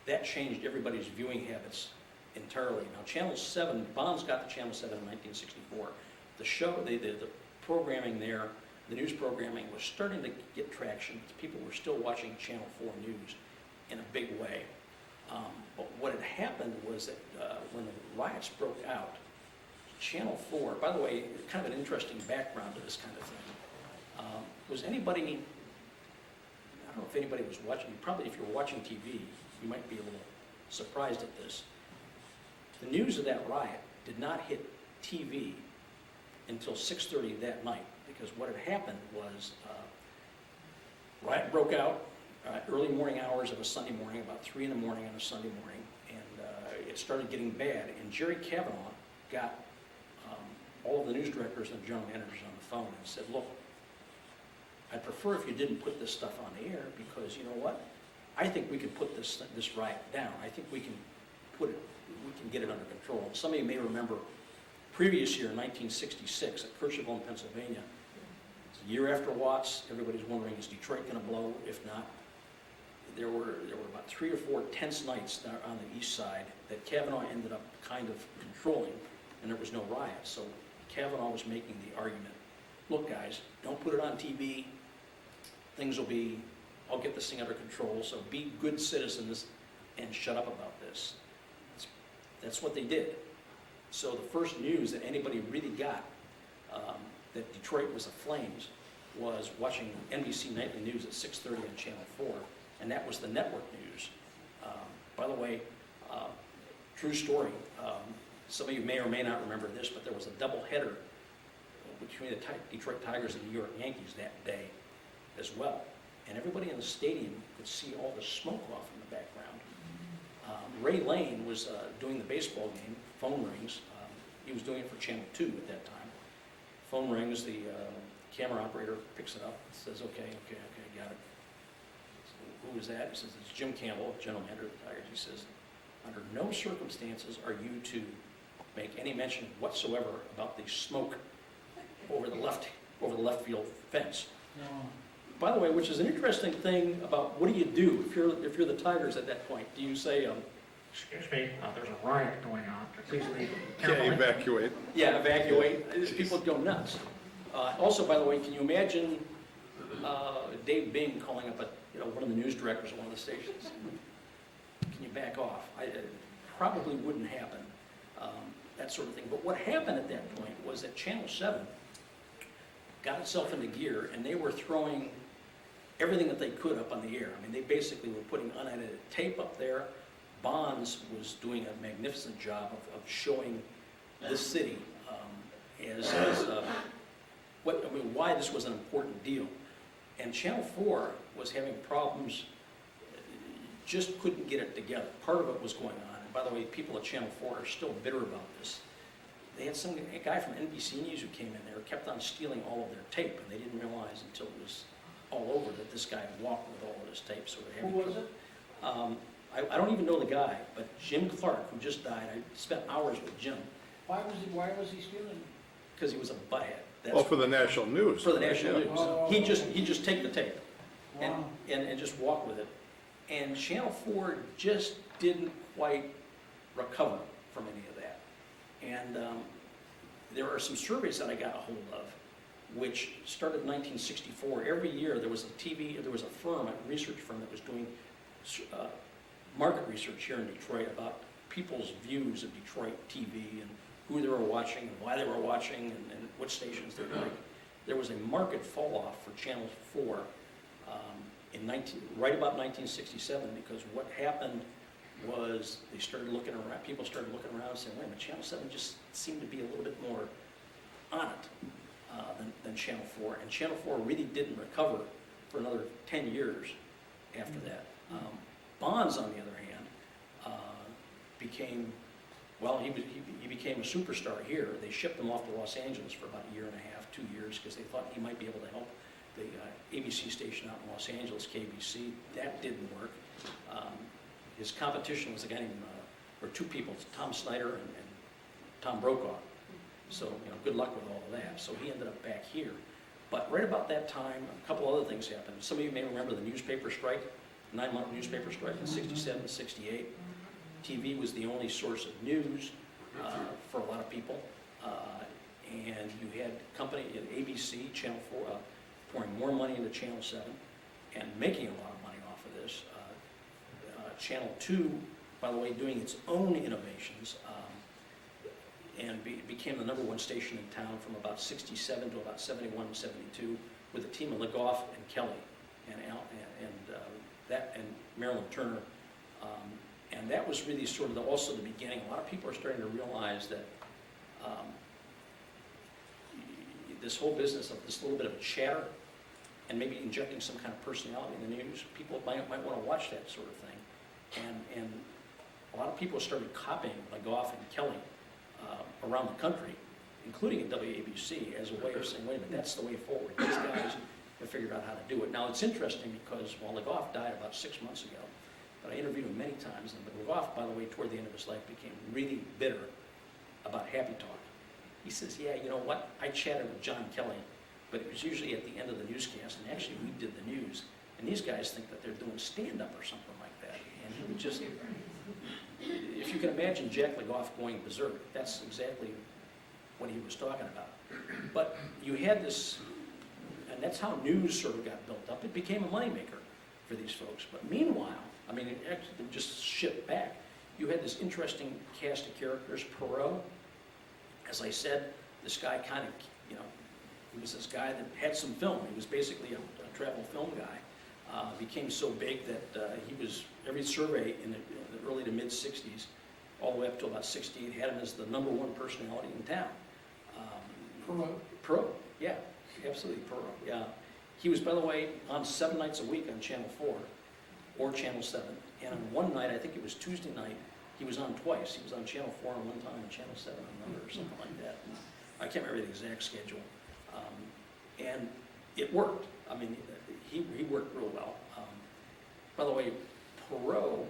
That changed everybody's viewing habits entirely. Now, Channel 7, Bonds got to Channel 7 in 1964. The show, the programming there, the news programming was starting to get traction. People were still watching Channel 4 news in a big way. But what had happened was that when the riots broke out, Channel 4, by the way, kind of an interesting background to this kind of thing. Was anybody, I don't know if anybody was watching, probably if you're watching TV, you might be a little surprised at this. The news of that riot did not hit TV until 6:30 that night, because what had happened was riot broke out early morning hours of a Sunday morning, about 3 in the morning on a Sunday morning, and it started getting bad. And Jerry Kavanaugh got all of the news directors and general managers on the phone and said, look, I'd prefer if you didn't put this stuff on the air, because you know what? I think we can put this riot down. I think we can get it under control. Some of you may remember previous year, 1966, at Kercheval in Pennsylvania. It's a year after Watts. Everybody's wondering, is Detroit going to blow? If not, there were about 3 or 4 tense nights on the east side that Kavanaugh ended up kind of controlling, and there was no riot. So Kavanaugh was making the argument, look guys, don't put it on TV. Things will be, I'll get this thing under control, so be good citizens and shut up about this. That's what they did. So the first news that anybody really got that Detroit was aflames was watching NBC Nightly News at 6:30 on Channel 4, and that was the network news. By the way, true story, some of you may or may not remember this, but there was a doubleheader between the Detroit Tigers and the New York Yankees that day as well. And everybody in the stadium could see all the smoke off in the background. Ray Lane was doing the baseball game, phone rings. He was doing it for Channel 2 at that time. Phone rings, the camera operator picks it up, says, okay, got it. So, who is that? He says, it's Jim Campbell, general manager of the Tigers. He says, under no circumstances are you to make any mention whatsoever about the smoke over the left field fence. By the way, which is an interesting thing about what do you do if you're the Tigers at that point? Do you say, excuse me, there's a riot going on, please leave Yeah, carefully? evacuate. yeah, evacuate? People would go nuts. Also, by the way, can you imagine Dave Bing calling up one of the news directors of one of the stations? Can you back off? It probably wouldn't happen, that sort of thing. But what happened at that point was that Channel 7 got itself into gear, and they were throwing everything that they could up on the air. I mean, they basically were putting unedited tape up there. Bonds was doing a magnificent job of showing this city why this was an important deal. And Channel 4 was having problems, just couldn't get it together. Part of it was going on. And by the way, people at Channel 4 are still bitter about this. They had a guy from NBC News who came in there, kept on stealing all of their tape, and they didn't realize until it was all over that this guy walked with all of his tape. So Who was it? I don't even know the guy, but Jim Clark, who just died, I spent hours with Jim Why was he stealing? because he was a butthead. Well, for the national news. For the national news. Oh. He'd just take the tape Wow. and just walk with it. And Channel 4 just didn't quite recover from any of that. And there are some surveys that I got a hold of, which started in 1964. Every year there was a firm, a research firm that was doing market research here in Detroit about people's views of Detroit TV and who they were watching and why they were watching and what stations they were like. There was a market fall off for Channel 4 right about 1967, because what happened was people started looking around and saying, wait a minute, Channel 7 just seemed to be a little bit more on it than Channel 4. And Channel 4 really didn't recover for another 10 years after that. Bonds, on the other hand, became a superstar here. They shipped him off to Los Angeles for about a year and a half, 2 years, because they thought he might be able to help the ABC station out in Los Angeles, KBC. That didn't work. His competition was a guy named, or two people, Tom Snyder and Tom Brokaw. So, good luck with all of that. So he ended up back here. But right about that time, a couple other things happened. Some of you may remember the newspaper strike, 9-month newspaper strike in 67, 68. TV was the only source of news for a lot of people. And you had ABC, Channel 4, pouring more money into Channel 7 and making a lot of money off of this. Channel 2, by the way, doing its own innovations, and became the #1 station in town from about 67 to about 71, 72, with a team of Legoff and Kelly and Marilyn Turner. And that was really sort of also the beginning. A lot of people are starting to realize that this whole business of this little bit of chatter and maybe injecting some kind of personality in the news, people might want to watch that sort of thing. And a lot of people started copying Legoff and Kelly around the country, including at WABC, as a way of saying, wait a minute, that's the way forward. These guys have figured out how to do it. Now, it's interesting because while Legoff died about 6 months ago, but I interviewed him many times, and Legoff, by the way, toward the end of his life, became really bitter about Happy Talk. He says, yeah, you know what, I chatted with John Kelly, but it was usually at the end of the newscast, and actually we did the news, and these guys think that they're doing stand-up or something like that. And he would just, if you can imagine Jack Legoff going berserk, that's exactly what he was talking about. But you had this, and that's how news sort of got built up. It became a moneymaker. for these folks. But meanwhile, I mean, it actually just shipped back. You had this interesting cast of characters. Perrault, as I said, this guy kind of, you know, he was this guy that had some film. He was basically a travel film guy. Became so big that he was, every survey in the early to mid 60s, all the way up to about 68, had him as the #1 personality in town. Perrault, yeah, absolutely Perrault, yeah. He was, by the way, on 7 nights a week on Channel 4 or Channel 7. And on one night, I think it was Tuesday night, he was on twice. He was on Channel 4 on one time and Channel 7 on another or something like that. And I can't remember the exact schedule. And it worked. I mean, he worked real well. By the way, Perrault,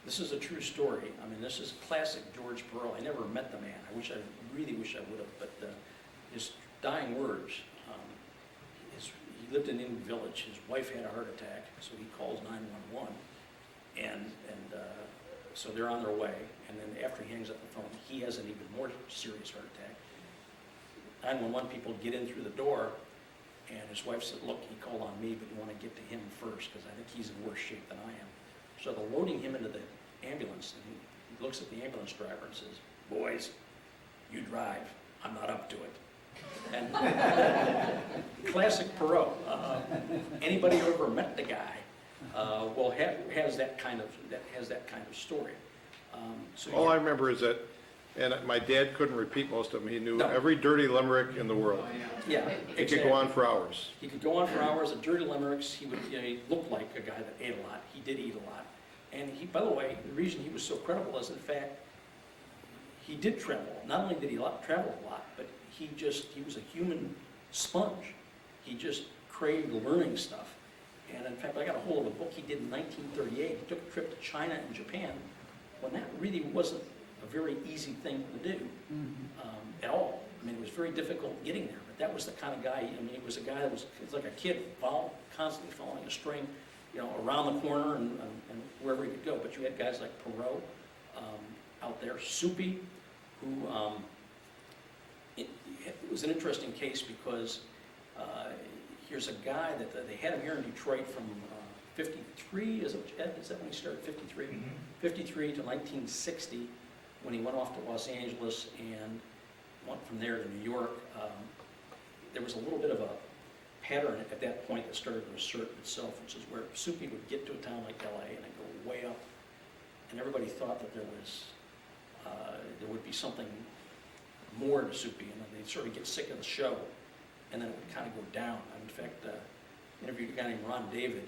this is a true story. I mean, this is classic George Perrault. I never met the man. I really wish I would have, but his dying words, he lived in Indian Village. His wife had a heart attack, so he calls 911, and so they're on their way. And then after he hangs up the phone, he has an even more serious heart attack. 911 people get in through the door, and his wife said, look, he called on me, but you want to get to him first, because I think he's in worse shape than I am. So they're loading him into the ambulance, and he looks at the ambulance driver and says, boys, you drive, I'm not up to it. And classic Perrault. Anybody who ever met the guy has that kind of story. So All I remember is that, and my dad couldn't repeat most of them. He knew every dirty limerick in the world. Yeah, He exactly. could go on for hours. He could go on for hours. At Dirty Limericks, he would, you know, he looked like a guy that ate a lot. He did eat a lot. And he, by the way, the reason he was so credible is, in fact, he did travel. Not only did he travel a lot, but he was a human sponge. He just craved learning stuff. And in fact, I got a hold of a book he did in 1938. He took a trip to China and Japan when that really wasn't a very easy thing to do at all. I mean, it was very difficult getting there, but that was the kind of guy, I mean, he was a guy that was like a kid constantly following a string, you know, around the corner and wherever he could go. But you had guys like Perrault out there, Soupy, who, it was an interesting case because here's a guy that they had him here in Detroit from 53, is that when he started, 53? 53 to 1960, when he went off to Los Angeles and went from there to New York. There was a little bit of a pattern at that point that started to assert itself, which is where Soupy would get to a town like LA and it'd go way up, and everybody thought that there would be something more to Soupy, and then they'd sort of get sick of the show, and then it would kind of go down. In fact, interviewed a guy named Ron David,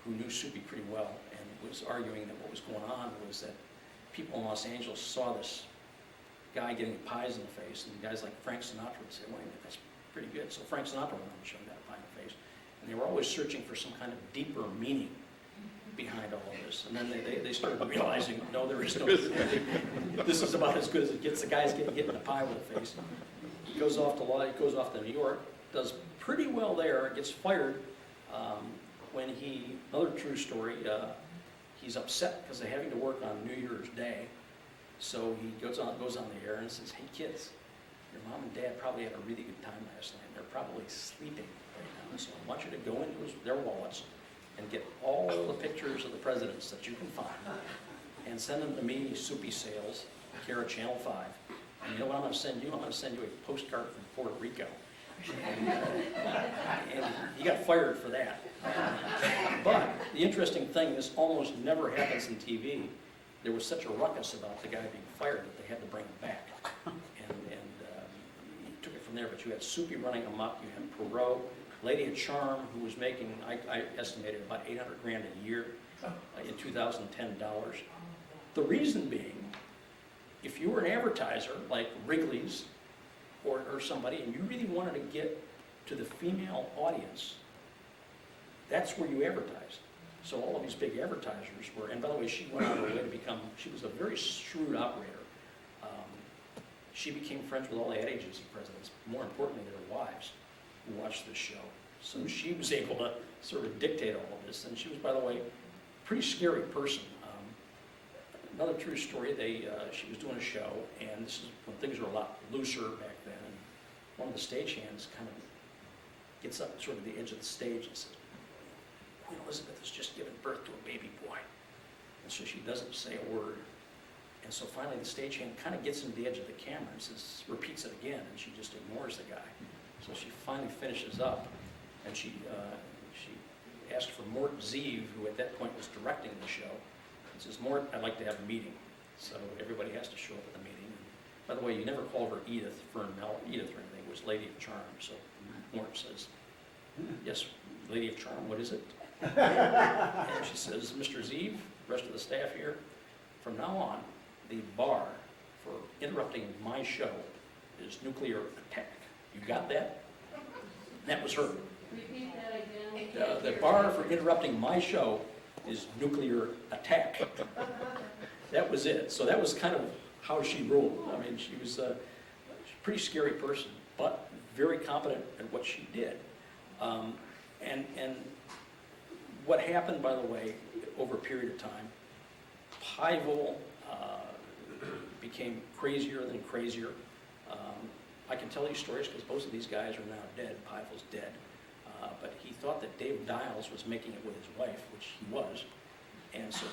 who knew Soupy pretty well, and was arguing that what was going on was that people in Los Angeles saw this guy getting pies in the face, and guys like Frank Sinatra would say, wait a minute, that's pretty good. So Frank Sinatra went on and showed that pie in the face. And they were always searching for some kind of deeper meaning behind all of this. And then they started realizing, no, there is no, this is about as good as it gets. The guy's getting hit in the pie with the face. He goes off to New York, does pretty well there, gets fired when another true story, he's upset because they're having to work on New Year's Day. So he goes on the air and says, hey kids, your mom and dad probably had a really good time last night. They're probably sleeping right now. So I want you to go into their wallets and get all the pictures of the presidents that you can find and send them to me, Soupy Sales, care of Channel 5. And you know what I'm going to send you? I'm going to send you a postcard from Puerto Rico. And he got fired for that. But the interesting thing, this almost never happens in TV. There was such a ruckus about the guy being fired that they had to bring him back. And he took it from there. But you had Soupy running amok, you had Perrault, Lady of Charm, who was making, I estimated, about 800 grand a year in 2010 dollars. The reason being, if you were an advertiser like Wrigley's or somebody, and you really wanted to get to the female audience, that's where you advertised. So all of these big advertisers were, and by the way, she went on her way to become, she was a very shrewd operator. She became friends with all the ad agency presidents, more importantly, their wives, who watched this show. So she was able to sort of dictate all of this, and she was, by the way, a pretty scary person. Another true story, she was doing a show, and this is when things were a lot looser back then, and one of the stagehands kind of gets up sort of the edge of the stage and says, Queen Elizabeth has just given birth to a baby boy. And so she doesn't say a word. And so finally the stagehand kind of gets into the edge of the camera and repeats it again, and she just ignores the guy. So she finally finishes up, and she asked for Mort Zeev, who at that point was directing the show, and says, Mort, I'd like to have a meeting. So everybody has to show up at the meeting. And by the way, you never call her Edith, Edith or anything, it was Lady of Charm. So Mort says, yes, Lady of Charm, what is it? And she says, Mr. Zeev, rest of the staff here, from now on, the bar for interrupting my show is nuclear attack. You got that? And that was her. Repeat that again. The bar for interrupting my show is nuclear attack. That was it. So that was kind of how she ruled. I mean, she was a pretty scary person, but very competent at what she did. And what happened, by the way, over a period of time, Highhole became crazier than crazier. I can tell you stories because both of these guys are now dead. Highhole's dead. But he thought that Dave Diles was making it with his wife, which he was. And so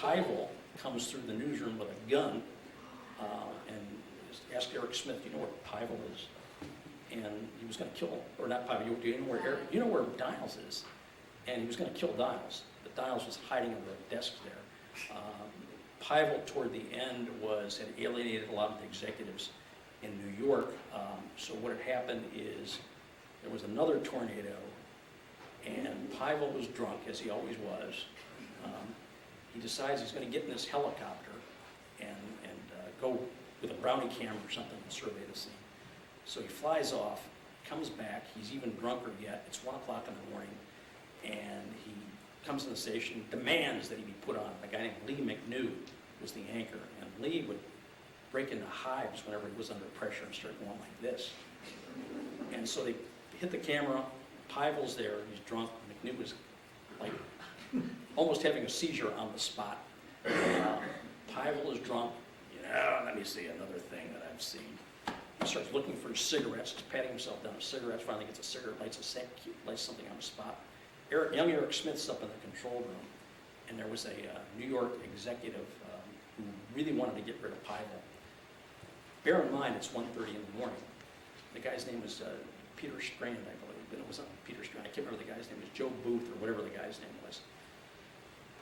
Highhole comes through the newsroom with a gun and asked Eric Smith, do you know where Highhole is? And he was going to kill him, or not Highhole, do you know where Diles is? And he was going to kill Diles, but Diles was hiding under a desk there. Highhole, toward the end, had alienated a lot of the executives in New York. So what had happened is there was another tornado, and Highhole was drunk, as he always was. He decides he's going to get in this helicopter and go with a brownie camera or something and survey the scene. So he flies off, comes back, he's even drunker yet. It's 1 o'clock in the morning, and he comes to the station, demands that he be put on. A guy named Lee McNew was the anchor, and Lee would break into hives whenever he was under pressure and start going like this. And so they hit the camera, Highhole's there, he's drunk, McNew was like almost having a seizure on the spot. Highhole is drunk, let me see another thing that I've seen. He starts looking for cigarettes, he's patting himself down with cigarettes, finally gets a cigarette, lights something on the spot. Young Eric Smith's up in the control room, and there was a New York executive who really wanted to get rid of Highhole. Bear in mind, it's 1:30 in the morning. The guy's name was Peter Strand, I believe, but it wasn't Peter Strand. I can't remember the guy's name. It was Joe Booth or whatever the guy's name was.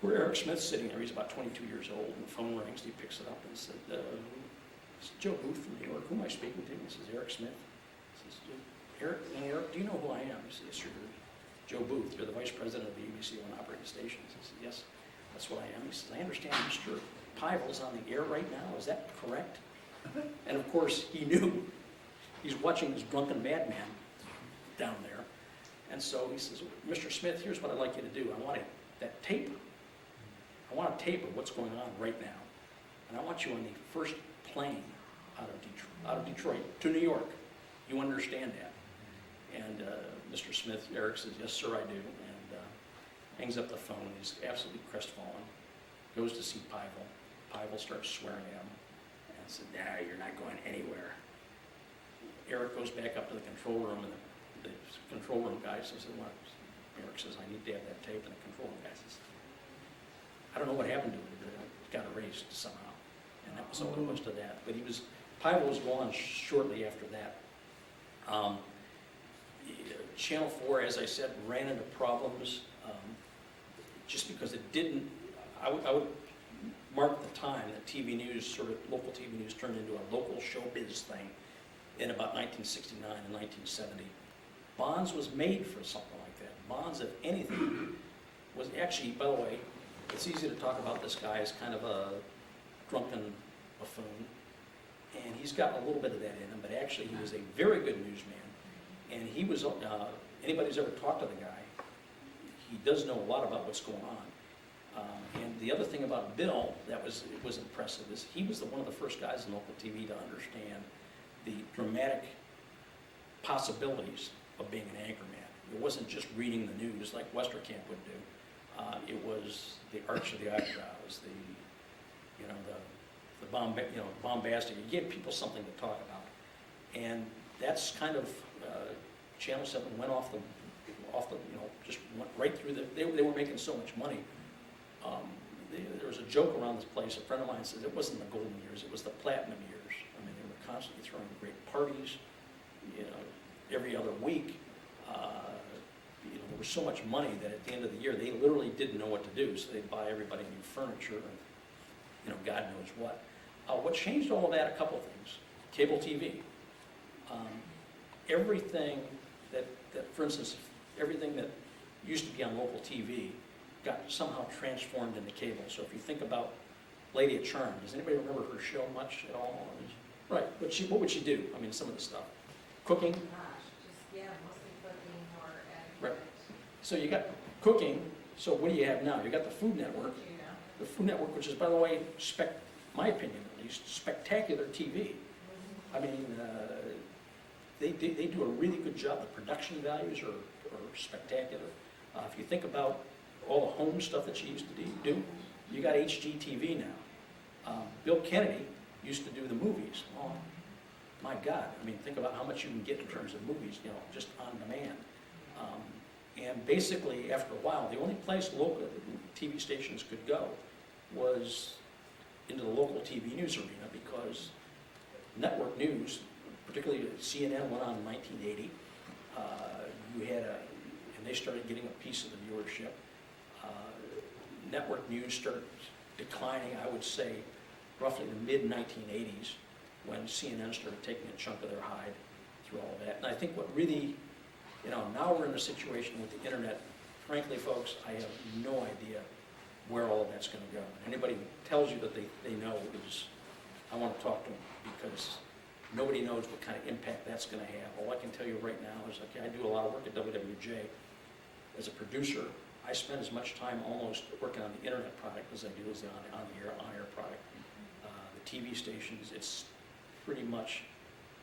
Poor Eric Smith's sitting there. He's about 22 years old, and the phone rings. He picks it up and said, "It's Joe Booth from New York. Who am I speaking to?" He says, "Eric Smith." He says, Eric, do you know who I am?" He says, "Yes, you're Joe Booth. You're the vice president of the ABC One operating stations." He says, "Yes, that's what I am." He says, "I understand Mr. Highhole's on the air right now. Is that correct?" And of course, he knew. He's watching this drunken madman down there. And so he says, "Mr. Smith, here's what I'd like you to do. I want that tape. I want a tape of what's going on right now. And I want you on the first plane out of Detroit to New York. You understand that?" And Mr. Smith, Eric says, "Yes, sir, I do." And hangs up the phone. He's absolutely crestfallen. Goes to see Highhole. Highhole starts swearing at him and said, "Nah, you're not going anywhere." Eric goes back up to the control room, and the control room guy says, "Well," Eric says, "I need to have that tape." And the control room guy says, "I don't know what happened to it, but it got erased somehow." And that was all there was to that. But Highhole was gone shortly after that. Channel 4, as I said, ran into problems just because it didn't, I would mark the time that TV news, sort of local TV news, turned into a local showbiz thing in about 1969 and 1970. Bonds was made for something like that. Bonds, if anything, was actually, by the way, it's easy to talk about this guy as kind of a drunken buffoon, and he's got a little bit of that in him, but actually he was a very good newsman. And he was, anybody who's ever talked to the guy, he does know a lot about what's going on. And the other thing about Bill that was impressive is he was one of the first guys in local TV to understand the dramatic possibilities of being an anchorman. It wasn't just reading the news like Westerkamp would do. It was the arch of the eyebrows, the bombastic. You gave people something to talk about, and that's kind of Channel 7 went off off the, just went right through they were making so much money. There was a joke around this place, a friend of mine said it wasn't the golden years, it was the platinum years. I mean, they were constantly throwing great parties, every other week. There was so much money that at the end of the year, they literally didn't know what to do, so they'd buy everybody new furniture and, God knows what. What changed all of that, a couple things. Cable TV. Everything that, for instance, everything that used to be on local TV got somehow transformed into cable. So if you think about Lady of Charm, does anybody remember her show much at all? Right, what would she do? I mean, some of the stuff. Cooking? Gosh, mostly cooking or Right. So you got cooking, so what do you have now? You got the Food Network. The Food Network, which is, by the way, my opinion at least, spectacular TV. I mean, they do a really good job. The production values are spectacular. If you think about all the home stuff that she used to do, you got HGTV now. Bill Kennedy used to do the movies. Oh, my God. I mean, think about how much you can get in terms of movies, just on demand. And basically, after a while, the only place local TV stations could go was into the local TV news arena, because network news, particularly CNN, went on in 1980. And they started getting a piece of the viewership. Network news started declining, I would say, roughly the mid-1980s, when CNN started taking a chunk of their hide through all of that. And I think what really, now we're in a situation with the internet. Frankly, folks, I have no idea where all of that's going to go. And anybody who tells you that they know I want to talk to them, because nobody knows what kind of impact that's going to have. All I can tell you right now is, I do a lot of work at WWJ. As a producer, I spend as much time almost working on the internet product as I do as the on-air product. The TV stations, it's pretty much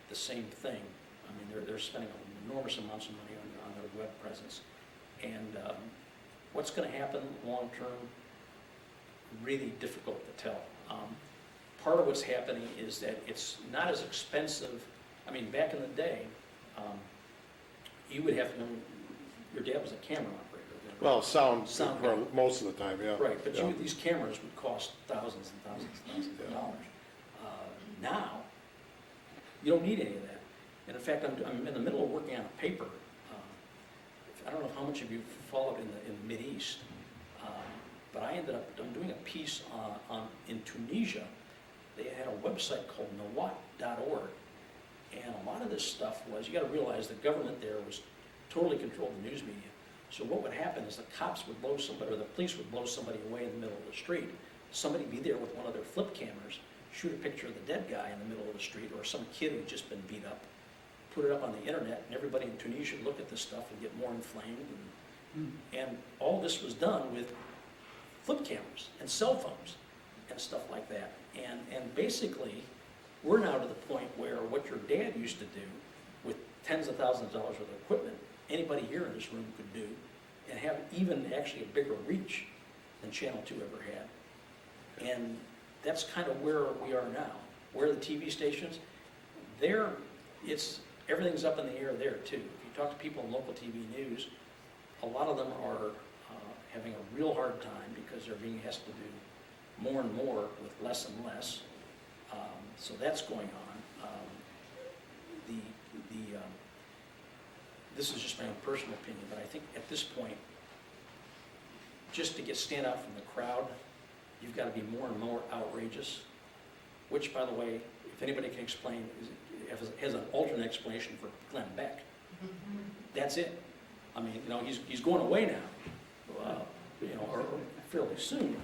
the same thing. I mean, they're spending enormous amounts of money on their web presence. And what's going to happen long-term, really difficult to tell. Part of what's happening is that it's not as expensive. I mean, back in the day, you would have to know, your dad was a camera operator. Well, sound guy. most of the time, yeah. Right, but yeah. these cameras would cost thousands and thousands and thousands of dollars. Now, you don't need any of that. And in fact, I'm in the middle of working on a paper. I don't know how much of you followed in the Mideast, but I'm doing a piece in Tunisia. They had a website called nawat.org, and a lot of this stuff was, you got to realize the government there was totally controlled the news media. So what would happen is the cops would blow somebody, or the police would blow somebody away in the middle of the street. Somebody be there with one of their flip cameras, shoot a picture of the dead guy in the middle of the street, or some kid who'd just been beat up, put it up on the internet, and everybody in Tunisia would look at this stuff and get more inflamed. And all this was done with flip cameras and cell phones and stuff like that. And basically, we're now to the point where what your dad used to do with tens of thousands of dollars worth of equipment, anybody here in this room could do, and have even actually a bigger reach than Channel 2 ever had. And that's kind of where we are now. Where are the TV stations? Everything's up in the air there too. If you talk to people in local TV news, a lot of them are having a real hard time because they're being asked to do more and more with less and less. So that's going on. This is just my own personal opinion, but I think at this point, just to stand out from the crowd, you've got to be more and more outrageous, which, by the way, if anybody can explain, has an alternate explanation for Glenn Beck. That's it. I mean, he's going away now, or fairly soon.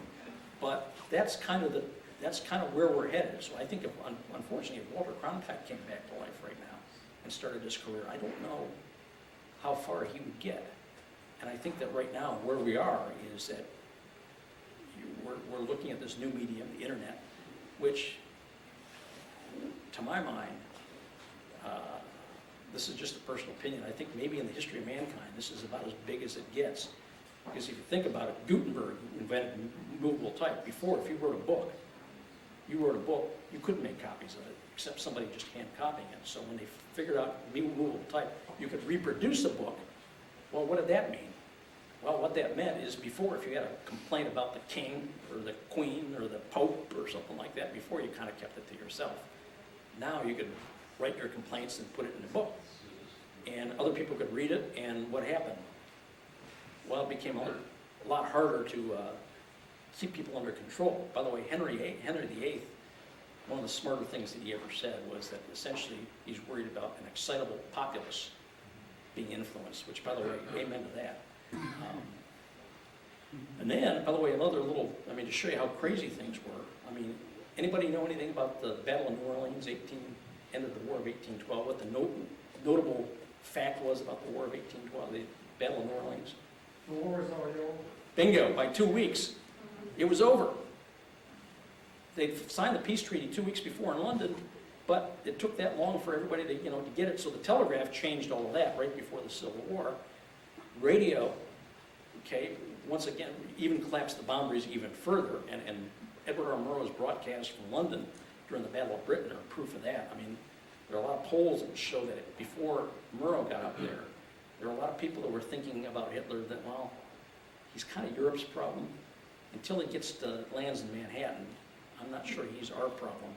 But that's kind of where we're headed. So I think, unfortunately, if Walter Cronkite came back to life right now and started his career, I don't know how far he would get. And I think that right now, where we are is that we're looking at this new medium, the internet, which, to my mind, this is just a personal opinion, I think maybe in the history of mankind, this is about as big as it gets. Because if you think about it, Gutenberg invented movable type. Before, if you wrote a book, you couldn't make copies of it, except somebody just hand copying it. So when they figured out movable type, you could reproduce a book Well, what did that mean? Well, what that meant is before, if you had a complaint about the king or the queen or the pope or something like that, before you kind of kept it to yourself. Now you could write your complaints and put it in a book. And other people could read it, and what happened? Well, it became a lot harder to keep people under control. By the way, Henry VIII, one of the smarter things that he ever said was that essentially he's worried about an excitable populace being influenced, which, by the way, amen to that. And then, by the way, another little, I mean, to show you how crazy things were, I mean, anybody know anything about the Battle of New Orleans, end of the War of 1812? What the notable fact was about the War of 1812, the Battle of New Orleans? The war is already over. Bingo, by 2 weeks, it was over. They signed the peace treaty 2 weeks before in London, but it took that long for everybody to, to get it. So the telegraph changed all of that right before the Civil War. Radio, okay, once again, even collapsed the boundaries even further, and Edward R. Murrow's broadcasts from London during the Battle of Britain are proof of that. I mean, there are a lot of polls that show that before Murrow got up there were a lot of people that were thinking about Hitler that, well, he's kind of Europe's problem. Until he gets to lands in Manhattan, I'm not sure he's our problem.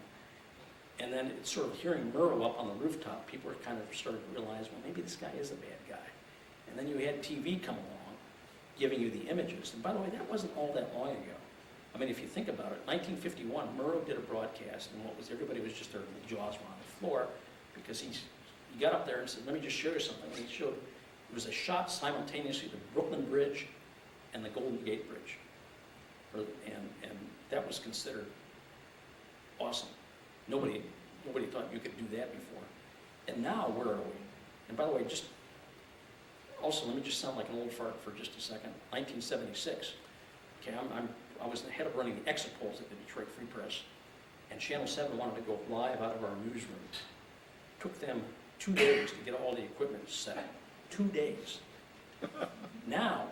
And then it's sort of hearing Murrow up on the rooftop, people are kind of starting to realize, well, maybe this guy is a bad guy. And then you had TV come along, giving you the images. And by the way, that wasn't all that long ago. I mean, if you think about it, 1951, Murrow did a broadcast, and everybody was just, their jaws were on the floor, because he got up there and said, let me just show you something. And he showed, it was a shot simultaneously, the Brooklyn Bridge and the Golden Gate Bridge. And that was considered awesome. Nobody thought you could do that before. And now, where are we? And by the way, also, let me just sound like an old fart for just a second. 1976, okay, I was the head of running the exit polls at the Detroit Free Press, and Channel 7 wanted to go live out of our newsroom. It took them 2 days to get all the equipment set up. 2 days. Now,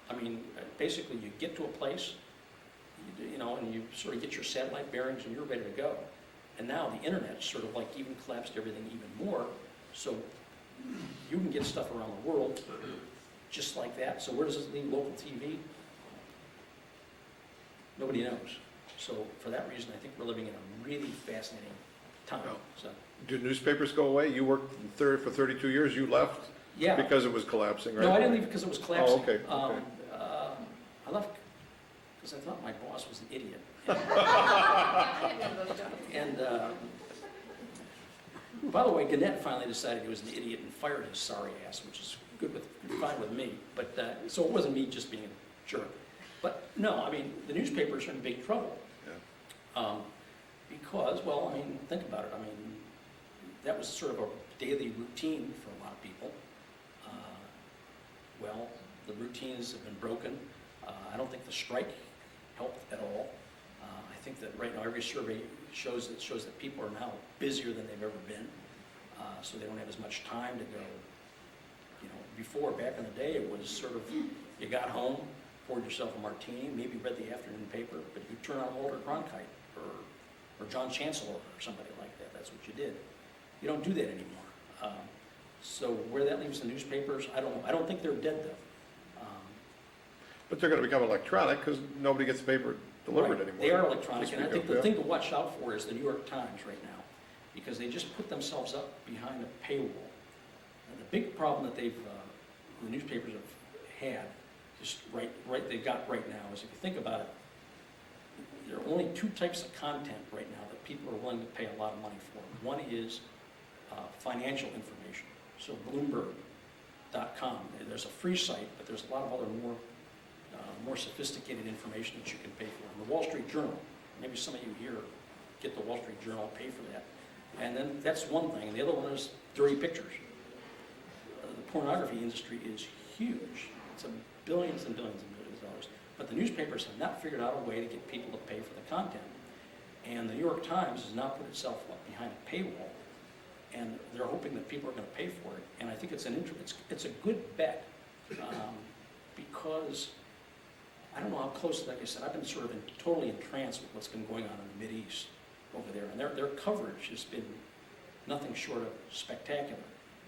I mean, basically you get to a place, and you sort of get your satellite bearings and you're ready to go. And now the internet sort of like even collapsed everything even more, so you can get stuff around the world just like that. So where does this leave local TV? Nobody knows. So for that reason, I think we're living in a really fascinating time. So. Do newspapers go away? You worked for 32 years, you left? Yeah. Because it was collapsing, right? No, I didn't leave because it was collapsing. Oh, okay. I left because I thought my boss was an idiot. And by the way, Gannett finally decided he was an idiot and fired his sorry ass, which is fine with me. But so it wasn't me just being a jerk. But no, I mean, the newspapers are in big trouble. Yeah. Because, well, I mean, think about it. I mean, that was sort of a daily routine for a lot of people. Well, the routines have been broken. I don't think the strike helped at all. I think that right now every survey shows that people are now busier than they've ever been, so they don't have as much time to go. Before, back in the day, it was sort of, you got home, poured yourself a martini, maybe read the afternoon paper, but you turn on Walter Cronkite or John Chancellor or somebody like that. That's what you did. You don't do that anymore. So where that leaves the newspapers, I don't know. I don't think they're dead, though. But they're going to become electronic because nobody gets the paper delivered anymore. They are electronic, and I think the thing to watch out for is the New York Times right now, because they just put themselves up behind a paywall. And the big problem that the newspapers have had, they've got right now, is if you think about it, there are only two types of content right now that people are willing to pay a lot of money for. One is financial information. So Bloomberg.com, there's a free site, but there's a lot of other more sophisticated information that you can pay for. And the Wall Street Journal, maybe some of you here get the Wall Street Journal, pay for that. And then that's one thing. And the other one is dirty pictures. The pornography industry is huge. It's billions and billions and billions of dollars. But the newspapers have not figured out a way to get people to pay for the content. And the New York Times has now put itself up behind a paywall. And they're hoping that people are going to pay for it. And I think it's a good bet because I don't know how close, like I said, I've been sort of totally entranced with what's been going on in the Mideast over there. And their coverage has been nothing short of spectacular.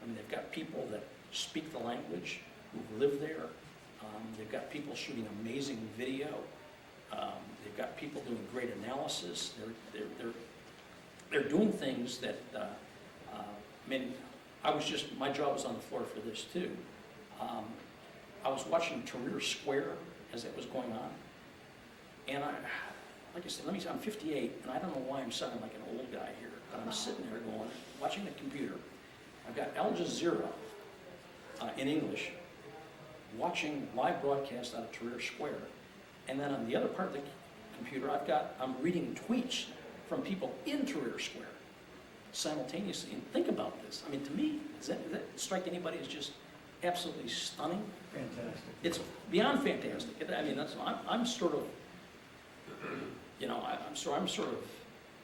I mean, they've got people that speak the language, who live there. They've got people shooting amazing video. They've got people doing great analysis. They're doing things that, I mean, my job was on the floor for this too. I was watching Tahrir Square as it was going on. And like I said, I'm 58, and I don't know why I'm sounding like an old guy here, but I'm sitting there going, watching the computer. I've got Al Jazeera in English, watching live broadcast out of Tahrir Square. And then on the other part of the computer, I'm reading tweets from people in Tahrir Square simultaneously. And think about this. I mean, to me, does that strike anybody as just absolutely stunning? Fantastic. It's beyond fantastic. I mean, I'm sort of, you know,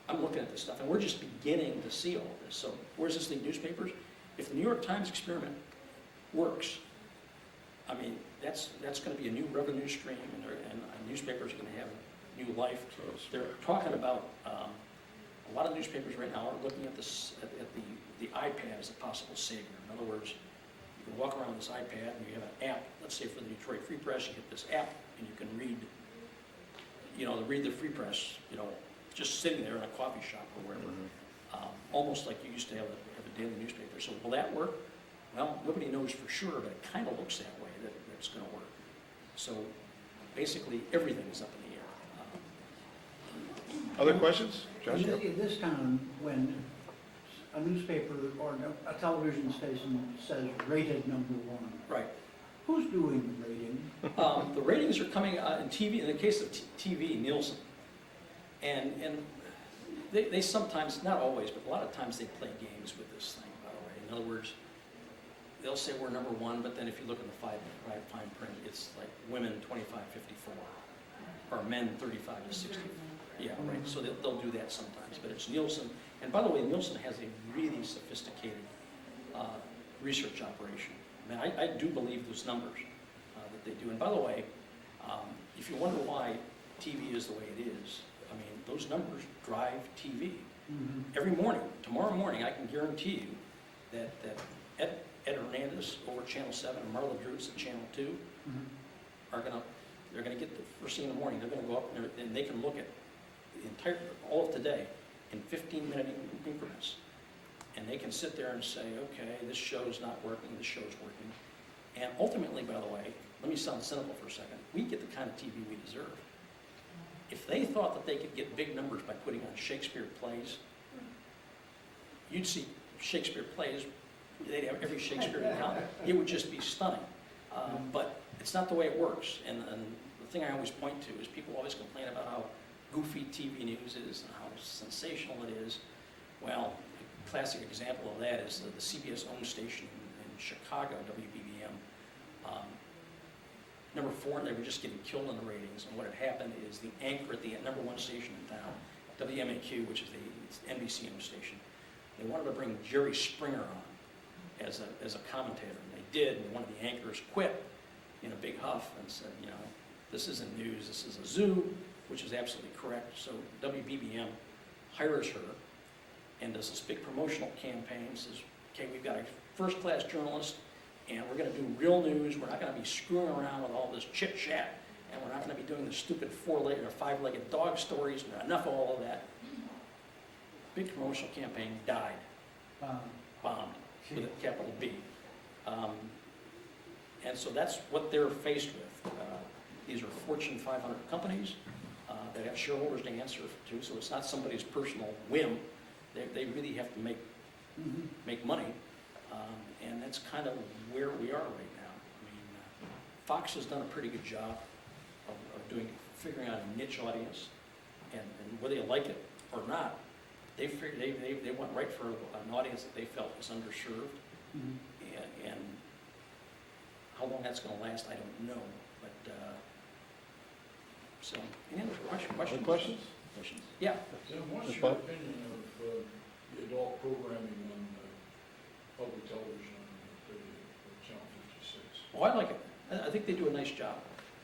I'm looking at this stuff, and we're just beginning to see all this. So where's this leave newspapers? If the New York Times experiment works, I mean, that's going to be a new revenue stream, and newspapers are going to have new life. They're talking about, a lot of newspapers right now are looking at this, at the iPad as a possible savior. In other words, you can walk around with this iPad and you have an app. Let's say for the Detroit Free Press, you get this app and you can read, read the Free Press, just sitting there in a coffee shop or wherever. Almost like you used to have a daily newspaper. So will that work? Well, nobody knows for sure, but it kind of looks that way, that it's going to work. So basically, everything is up in the air. Other questions? Josh? In this town, when a newspaper or a television station says rated #1, Right. who's doing the rating? The ratings are coming in TV, in the case of TV, Nielsen. And they sometimes, not always, but a lot of times they play games with this thing, by the way. In other words, they'll say we're #1, but then if you look in the fine print, it's like women 25-54, or men 35-60. Yeah, right. So they'll do that sometimes, but it's Nielsen. And by the way, Nielsen has a really sophisticated research operation. I mean, I do believe those numbers that they do. And by the way, if you wonder why TV is the way it is, I mean, those numbers drive TV. Every morning, tomorrow morning, I can guarantee you that Ed Hernandez over Channel 7 and Marla Drutz at Channel 2 they're gonna get the first thing in the morning. They're gonna go up and they can look at all of today in 15-minute increments. And they can sit there and say, okay, this show's not working, this show's working. And ultimately, by the way, let me sound cynical for a second, we get the kind of TV we deserve. If they thought that they could get big numbers by putting on Shakespeare plays, you'd see Shakespeare plays, they'd have every Shakespeare account. It would just be stunning. But it's not the way it works. And the thing I always point to is people always complain about how goofy TV news is and how sensational it is. Well, a classic example of that is the CBS-owned station in Chicago, WBBM. #4, they were just getting killed in the ratings, and what had happened is the anchor at the #1 station in town, WMAQ, which is the NBC-owned station, they wanted to bring Jerry Springer on as a commentator, and they did, and one of the anchors quit in a big huff and said, this isn't news, this is a zoo, which is absolutely correct. So WBBM hires her and does this big promotional campaign, says, okay, we've got a first-class journalist, and we're going to do real news. We're not going to be screwing around with all this chit-chat, and we're not going to be doing the stupid 4-legged or 5-legged dog stories. Enough of all of that. Big promotional campaign died. Bombed, with a capital B. And so that's what they're faced with. These are Fortune 500 companies that have shareholders to answer to, so it's not somebody's personal whim. They really have to make money. And that's kind of where we are right now. I mean, Fox has done a pretty good job of figuring out a niche audience, and whether you like it or not, they went right for an audience that they felt was underserved. And how long that's going to last, I don't know. But so, any other questions? Any questions? Yeah. Tim, what's your opinion of the adult programming on public television on Channel 56? Oh, I like it. I think they do a nice job.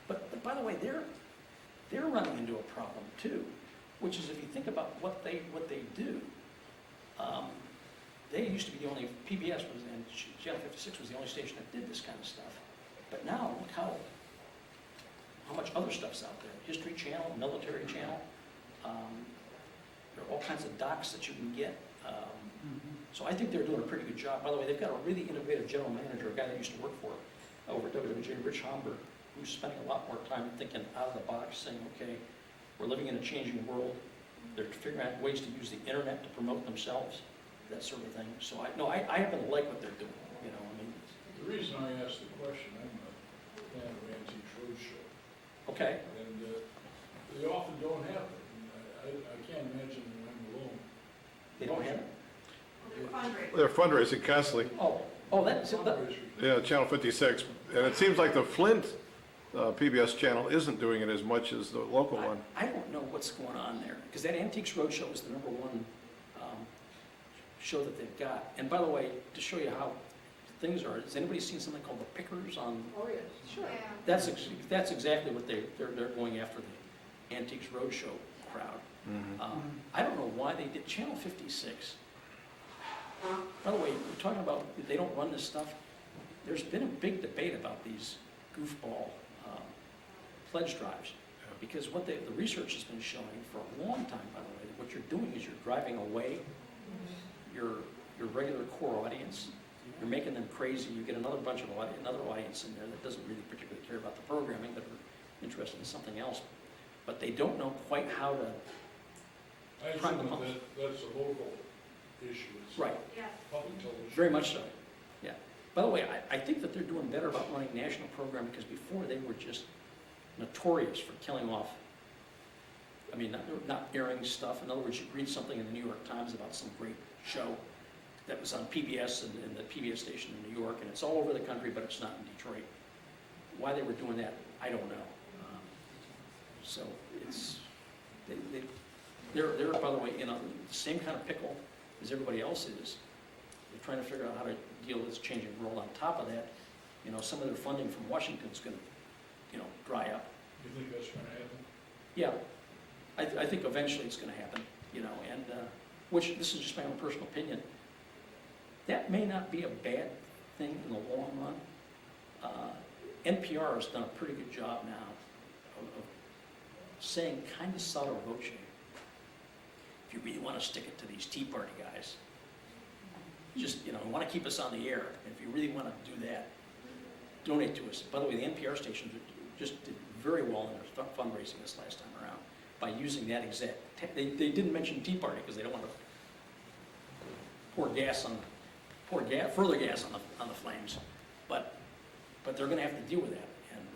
But by the way, they're running into a problem too, which is if you think about what they do, they used to be the only, PBS was, and Channel 56 was the only station that did this kind of stuff. But now, look how much other stuff's out there. History Channel, Military Channel. There are all kinds of docs that you can get. So I think they're doing a pretty good job. By the way, they've got a really innovative general manager, a guy that used to work for over at WWJ, Rich Homburg, who's spending a lot more time thinking out of the box, saying, okay, we're living in a changing world. They're figuring out ways to use the internet to promote themselves, that sort of thing. So I happen to like what they're doing, you know, I mean. The reason I asked the question, I'm a fan of Antiques Roadshow. Okay. And they often don't have it. And I can't imagine I'm alone. They don't have it? They're fundraising constantly. Oh, that's it. Yeah, Channel 56, and it seems like the Flint PBS channel isn't doing it as much as the local one. I don't know what's going on there, because that Antiques Roadshow is the #1 show that they've got. And by the way, to show you how things are, has anybody seen something called the Pickers on? Oh, yeah. Sure. That's exactly what they're going after, the Antiques Roadshow crowd. I don't know why they did Channel 56. By the way, we're talking about they don't run this stuff. There's been a big debate about these goofball pledge drives, because what the research has been showing for a long time, by the way, that what you're doing is you're driving away your regular core audience. You're making them crazy. You get another audience in there that doesn't really particularly care about the programming, but are interested in something else. But they don't know quite how to I prime them assume up. that's a local issue. It's Right. public television. Very much so, yeah. By the way, I think that they're doing better about running national programming, because before they were just notorious for killing off, I mean, not airing stuff. In other words, you read something in the New York Times about some great show that was on PBS and the PBS station in New York, and it's all over the country, but it's not in Detroit. Why they were doing that, I don't know. So it's, they're, by the way, in the same kind of pickle as everybody else is. They're trying to figure out how to deal with this changing world. On top of that, you know, some of their funding from Washington is going to, you know, dry up. You think that's going to happen? Yeah, I think eventually it's going to happen, you know, and which, this is just my own personal opinion, that may not be a bad thing in the long run. NPR has done a pretty good job now of saying kind of sotto voce, if you really want to stick it to these Tea Party guys, just, you know, want to keep us on the air, if you really want to do that, donate to us. By the way, the NPR stations just did very well in their fundraising this last time around by using that exact, they didn't mention Tea Party because they don't want to pour further gas on the flames, but they're going to have to deal with that. And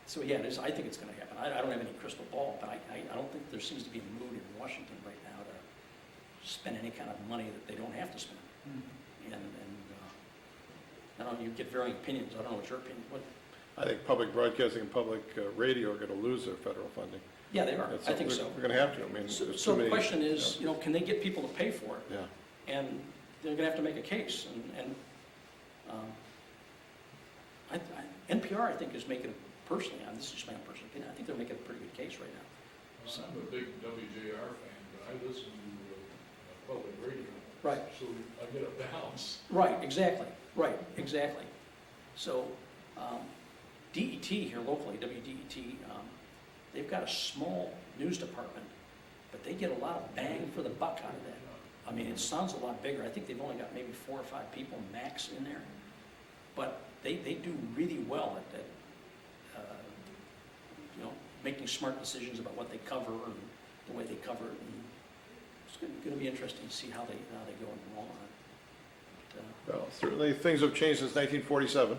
so yeah, I think it's going to happen. I don't have any crystal ball, but I don't think there seems to be a mood in Washington right now to spend any kind of money that they don't have to spend. And I don't know, you get varying opinions. I don't know what your opinion is. I think public broadcasting and public radio are going to lose their federal funding. Yeah, they are. I think so. We're going to have to. I mean, so the question is, you know, can they get people to pay for it? Yeah. And they're going to have to make a case. And NPR, I think, is making, personally, this is just my own personal opinion, I think they're making a pretty good case right now. Well, I'm a big WJR fan, but I listen to public radio. Right. So I get a balance. Right, exactly. Right, exactly. So DET here locally, WDET, they've got a small news department, but they get a lot of bang for the buck out of that. I mean, it sounds a lot bigger. I think they've only got maybe 4 or 5 people max in there, but they do really well at you know, making smart decisions about what they cover and the way they cover it. And it's going to be interesting to see how they go in the long run. Well, certainly things have changed since 1947.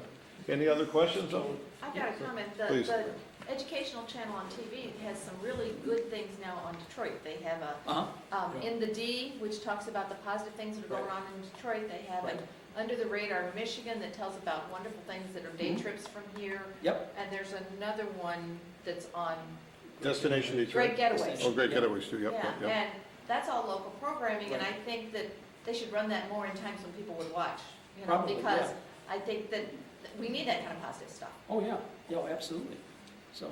Any other questions? I've got a comment. Please. The educational channel on TV has some really good things now on Detroit. They have a In the D, which talks about the positive things that are going on in Detroit. They have an Under the Radar Michigan that tells about wonderful things that are day trips from here. Yep. And there's another one that's on Destination Detroit. Great Getaways. Oh, Great Getaways too. Yep. Yeah, Yep. and that's all local programming, and I think that they should run that more in times when people would watch, you know, Probably, because yeah. I think that we need that kind of positive stuff. Oh, yeah, yeah, absolutely. So,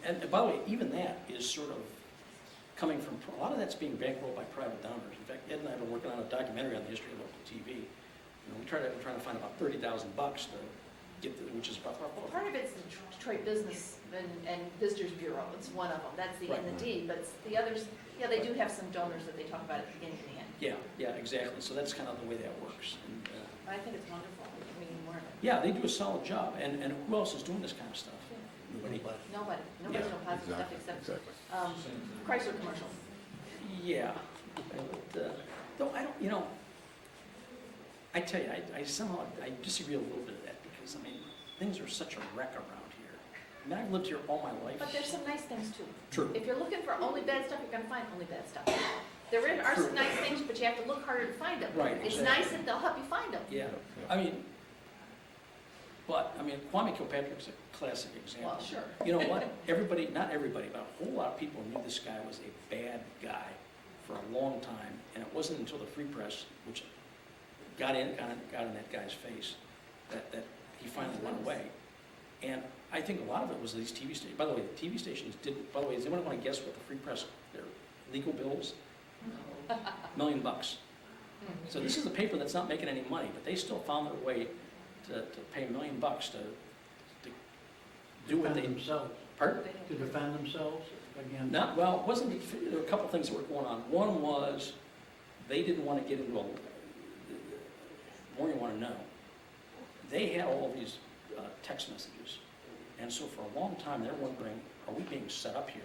and by the way, even that is sort of coming from, a lot of that's being bankrolled by private donors. In fact, Ed and I have been working on a documentary on the history of local TV. We're trying to find about $30,000 to get, which is about. Well, part of it's the Detroit Business and Visitors Bureau. It's one of them. That's the Right. in the D. But the others, yeah, they do have some donors that they talk about at the beginning and the end. Yeah, exactly. So that's kind of the way that works. And, I think it's wonderful. I mean, yeah, they do a solid job. And who else is doing this kind of stuff? Nobody. Nobody's Yeah, no positive stuff except Chrysler commercials. Yeah. But, though I don't, I tell you, I somehow, I disagree a little bit of that because, I mean, things are such a wreck around here. I mean, I've lived here all my life. But there's some nice things too. True. If you're looking for only bad stuff, you're gonna find only bad stuff. There are some nice things, but you have to look harder to find them. Right, It's exactly. nice that they'll help you find them. Yeah, I mean, Kwame Kilpatrick's a classic example. Well, sure. You know what? Everybody, not everybody, but a whole lot of people knew this guy was a bad guy for a long time, and it wasn't until the Free Press, which got in that guy's face, that he finally went away. And I think a lot of it was these TV stations. By the way, the TV stations didn't. By the way, does anyone want to guess what the Free Press, their legal bills? $1 million. So this is a paper that's not making any money, but they still found their way to pay $1 million to do what they themselves. Pardon? To defend themselves against. Not well. It wasn't. There were a couple things that were going on. One was they didn't want to get into a. More you want to know. They had all of these text messages, and so for a long time they're wondering, are we being set up here?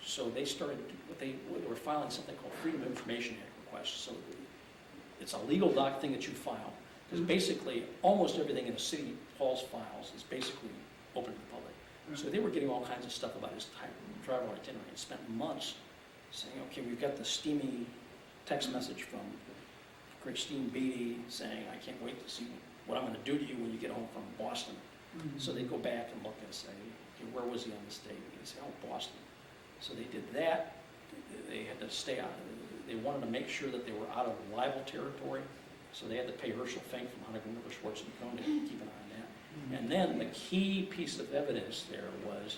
So they started. They were filing something called Freedom of Information Act requests. So it's a legal doc thing that you file. Because basically, almost everything in the city hall's files is basically open to the public. So they were getting all kinds of stuff about his travel itinerary and spent months saying, okay, we've got the steamy text message from Christine Beatty saying, I can't wait to see what I'm going to do to you when you get home from Boston. So they go back and look and say, okay, where was he on this date? And they say, oh, Boston. So they did that. They had to stay out. They wanted to make sure that they were out of libel territory. So they had to pay Herschel Fink from Huntington River Schwartz and Cohn to keep an eye on that. And then the key piece of evidence there was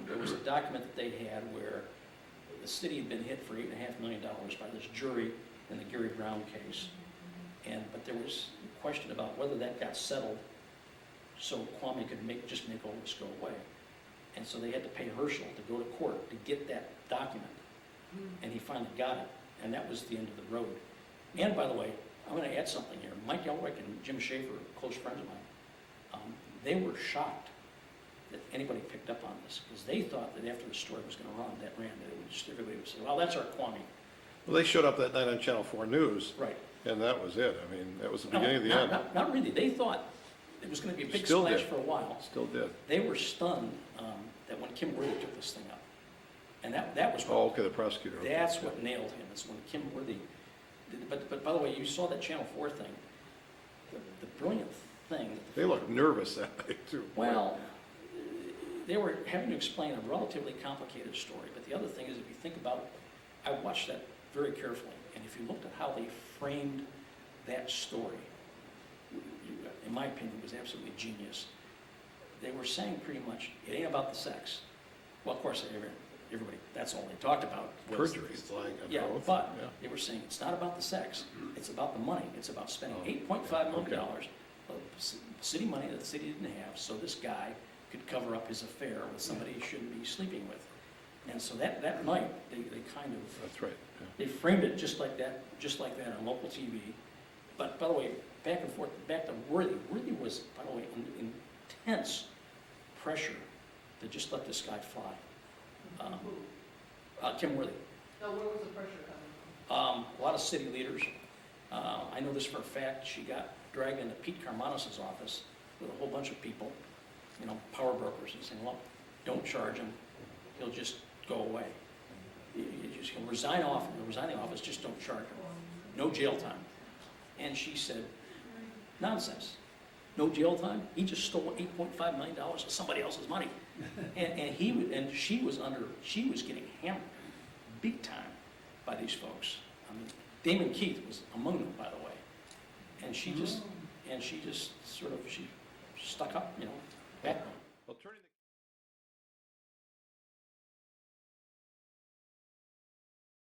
there was a document that they had where the city had been hit for $8.5 million by this jury in the Gary Brown case. But there was a question about whether that got settled so Kwame could just make all this go away. And so they had to pay Herschel to go to court to get that document. And he finally got it, and that was the end of the road. And by the way, I'm going to add something here. Mike Elrick and Jim Schaefer, close friends of mine, they were shocked that anybody picked up on this because they thought that after the story was going to run, that it would just, everybody would say, well, that's our Kwame. Well, they showed up that night on Channel 4 News. Right. And that was it. I mean, that was the beginning of the end. Not really. They thought it was going to be a big Still splash did. for a while. Still did. They were stunned that when Kim Worthy took this thing up. And that was what, Oh, okay, the prosecutor. that's what nailed him. It's when Kim Worthy. But by the way, you saw that Channel 4 thing. The brilliant thing. They looked nervous that night, too. Well, they were having to explain a relatively complicated story. But the other thing is, if you think about, I watched that very carefully. And if you looked at how they framed that story, in my opinion, it was absolutely genius. They were saying pretty much, it ain't about the sex. Well, of course, everybody, that's all they talked about. Perjury, lying under oath. But they were saying it's not about the sex. It's about the money. It's about spending $8.5 million of city money that the city didn't have, so this guy could cover up his affair with somebody he shouldn't be sleeping with. And so that night, they kind of That's right. Yeah. they framed it just like that on local TV. But by the way, back and forth, back to Worthy. Worthy was, by the way, in intense pressure to just let this guy fly. Kim Worthy. So where was the pressure coming A lot of city leaders. I know this for a fact. She got dragged into Pete Carmanos' office with a whole bunch of people, power brokers, and saying, well, don't charge him. He'll just go away. He'll resign off. He'll resign the office, just don't charge him. No jail time. And she said, nonsense. No jail time? He just stole $8.5 million of somebody else's money. And she was getting hammered big time by these folks. I mean, Damon Keith was among them, by the way. And she just sort of, she stuck up, backbone. Well, turning the